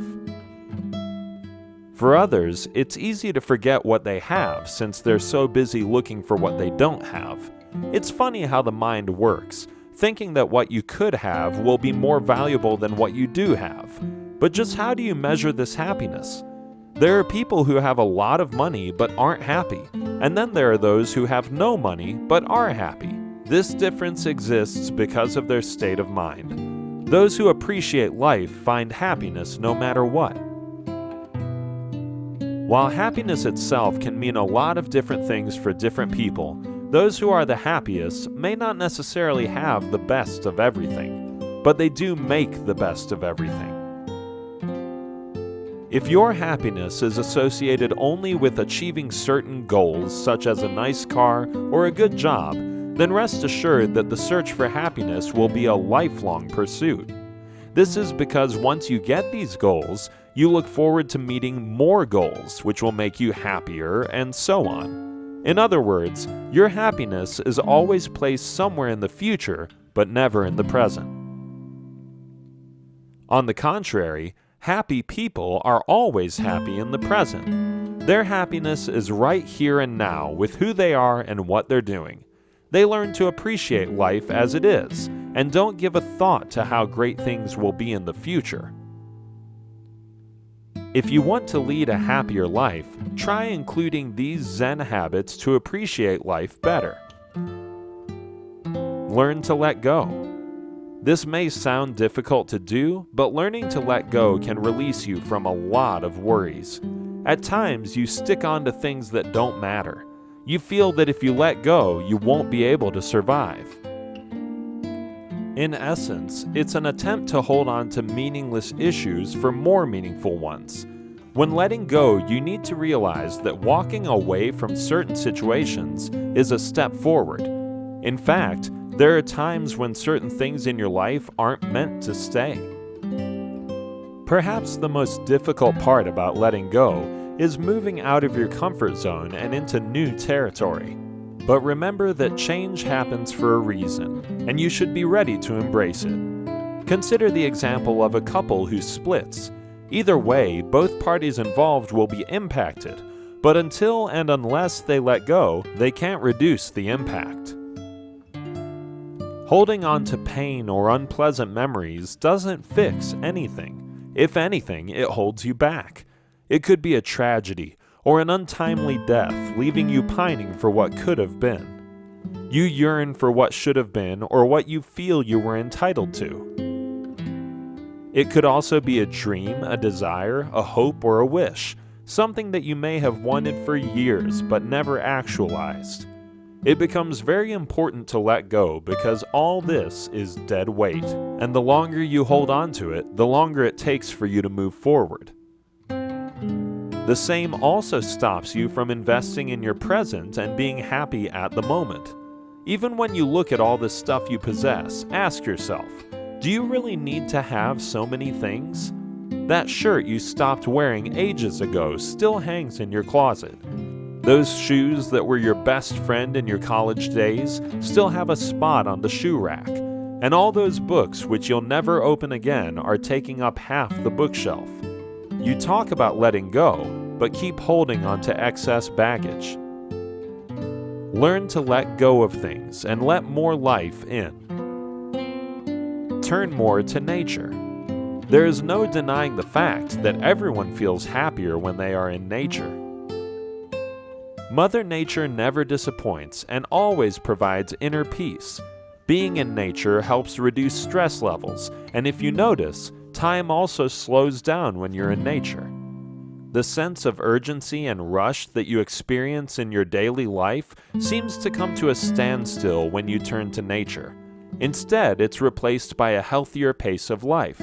For others, it's easy to forget what they have since they're so busy looking for what they don't have. It's funny how the mind works, thinking that what you could have will be more valuable than what you do have. But just how do you measure this happiness? There are people who have a lot of money but aren't happy, and then there are those who have no money but are happy. This difference exists because of their state of mind. Those who appreciate life find happiness no matter what. While happiness itself can mean a lot of different things for different people, those who are the happiest may not necessarily have the best of everything, but they do make the best of everything. If your happiness is associated only with achieving certain goals, such as a nice car or a good job, then rest assured that the search for happiness will be a lifelong pursuit. This is because once you get these goals, you look forward to meeting more goals, which will make you happier, and so on. In other words, your happiness is always placed somewhere in the future, but never in the present. On the contrary, happy people are always happy in the present. Their happiness is right here and now with who they are and what they're doing. They learn to appreciate life as it is, and don't give a thought to how great things will be in the future. If you want to lead a happier life, try including these Zen habits to appreciate life better. Learn to let go. This may sound difficult to do, but learning to let go can release you from a lot of worries. At times, you stick on to things that don't matter. You feel that if you let go, you won't be able to survive. In essence, it's an attempt to hold on to meaningless issues for more meaningful ones. When letting go, you need to realize that walking away from certain situations is a step forward. In fact, there are times when certain things in your life aren't meant to stay. Perhaps the most difficult part about letting go is moving out of your comfort zone and into new territory. But remember that change happens for a reason, and you should be ready to embrace it. Consider the example of a couple who splits. Either way, both parties involved will be impacted, but until and unless they let go, they can't reduce the impact. Holding on to pain or unpleasant memories doesn't fix anything. If anything, it holds you back. It could be a tragedy or an untimely death, leaving you pining for what could have been. You yearn for what should have been or what you feel you were entitled to. It could also be a dream, a desire, a hope, or a wish, something that you may have wanted for years but never actualized. It becomes very important to let go because all this is dead weight, and the longer you hold on to it, the longer it takes for you to move forward. The same also stops you from investing in your present and being happy at the moment. Even when you look at all the stuff you possess, ask yourself, do you really need to have so many things? That shirt you stopped wearing ages ago still hangs in your closet. Those shoes that were your best friend in your college days still have a spot on the shoe rack. And all those books which you'll never open again are taking up half the bookshelf. You talk about letting go, but keep holding on to excess baggage. Learn to let go of things and let more life in. Turn more to nature. There is no denying the fact that everyone feels happier when they are in nature. Mother Nature never disappoints and always provides inner peace. Being in nature helps reduce stress levels, and if you notice, time also slows down when you're in nature. The sense of urgency and rush that you experience in your daily life seems to come to a standstill when you turn to nature. Instead, it's replaced by a healthier pace of life.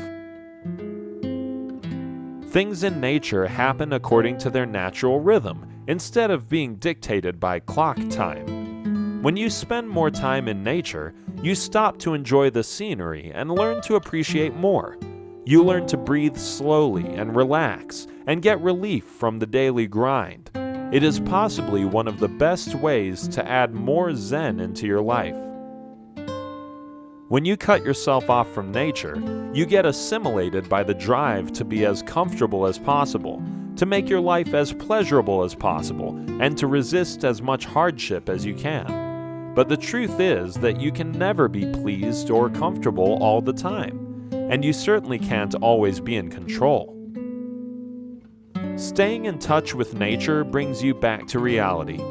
Things in nature happen according to their natural rhythm, instead of being dictated by clock time. When you spend more time in nature, you stop to enjoy the scenery and learn to appreciate more. You learn to breathe slowly and relax and get relief from the daily grind. It is possibly one of the best ways to add more Zen into your life. When you cut yourself off from nature, you get assimilated by the drive to be as comfortable as possible, to make your life as pleasurable as possible, and to resist as much hardship as you can. But the truth is that you can never be pleased or comfortable all the time, and you certainly can't always be in control. Staying in touch with nature brings you back to reality.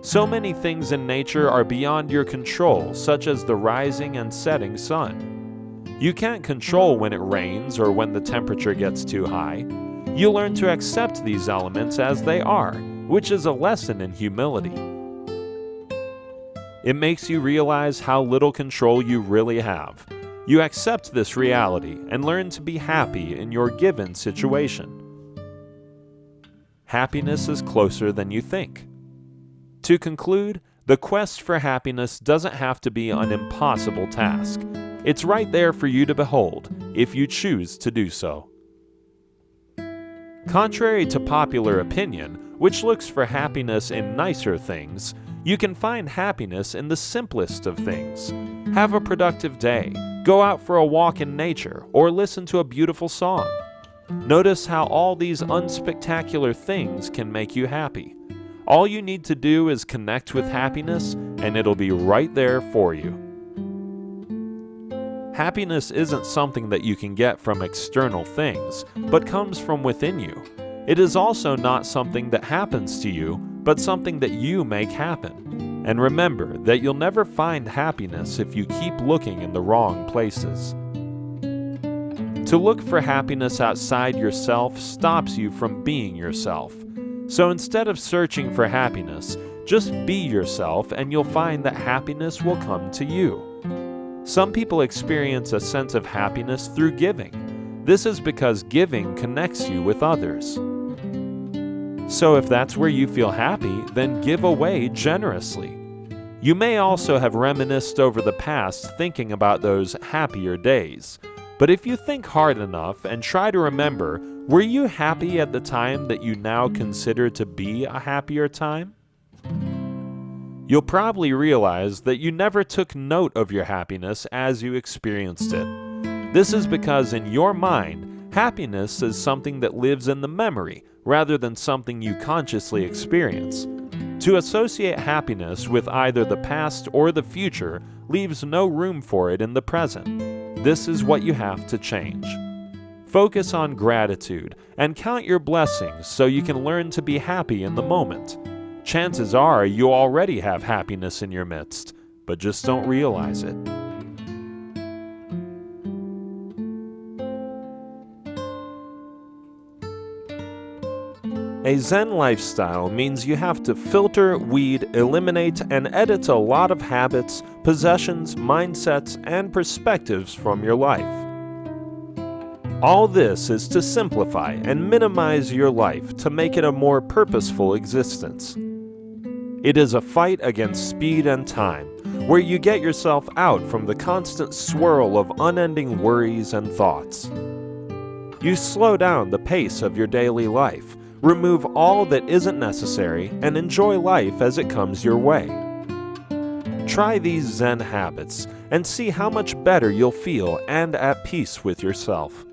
So many things in nature are beyond your control, such as the rising and setting sun. You can't control when it rains or when the temperature gets too high. You learn to accept these elements as they are, which is a lesson in humility. It makes you realize how little control you really have. You accept this reality and learn to be happy in your given situation. Happiness is closer than you think. To conclude, the quest for happiness doesn't have to be an impossible task. It's right there for you to behold, if you choose to do so. Contrary to popular opinion, which looks for happiness in nicer things, you can find happiness in the simplest of things. Have a productive day, go out for a walk in nature, or listen to a beautiful song. Notice how all these unspectacular things can make you happy. All you need to do is connect with happiness, and it'll be right there for you. Happiness isn't something that you can get from external things, but comes from within you. It is also not something that happens to you, but something that you make happen. And remember that you'll never find happiness if you keep looking in the wrong places. To look for happiness outside yourself stops you from being yourself. So instead of searching for happiness, just be yourself and you'll find that happiness will come to you. Some people experience a sense of happiness through giving. This is because giving connects you with others. So if that's where you feel happy, then give away generously. You may also have reminisced over the past thinking about those happier days. But if you think hard enough and try to remember, were you happy at the time that you now consider to be a happier time? You'll probably realize that you never took note of your happiness as you experienced it. This is because in your mind, happiness is something that lives in the memory rather than something you consciously experience. To associate happiness with either the past or the future leaves no room for it in the present. This is what you have to change. Focus on gratitude and count your blessings so you can learn to be happy in the moment. Chances are you already have happiness in your midst, but just don't realize it. A Zen lifestyle means you have to filter, weed, eliminate, and edit a lot of habits, possessions, mindsets, and perspectives from your life. All this is to simplify and minimize your life to make it a more purposeful existence. It is a fight against speed and time, where you get yourself out from the constant swirl of unending worries and thoughts. You slow down the pace of your daily life, remove all that isn't necessary, and enjoy life as it comes your way. Try these Zen habits and see how much better you'll feel and at peace with yourself.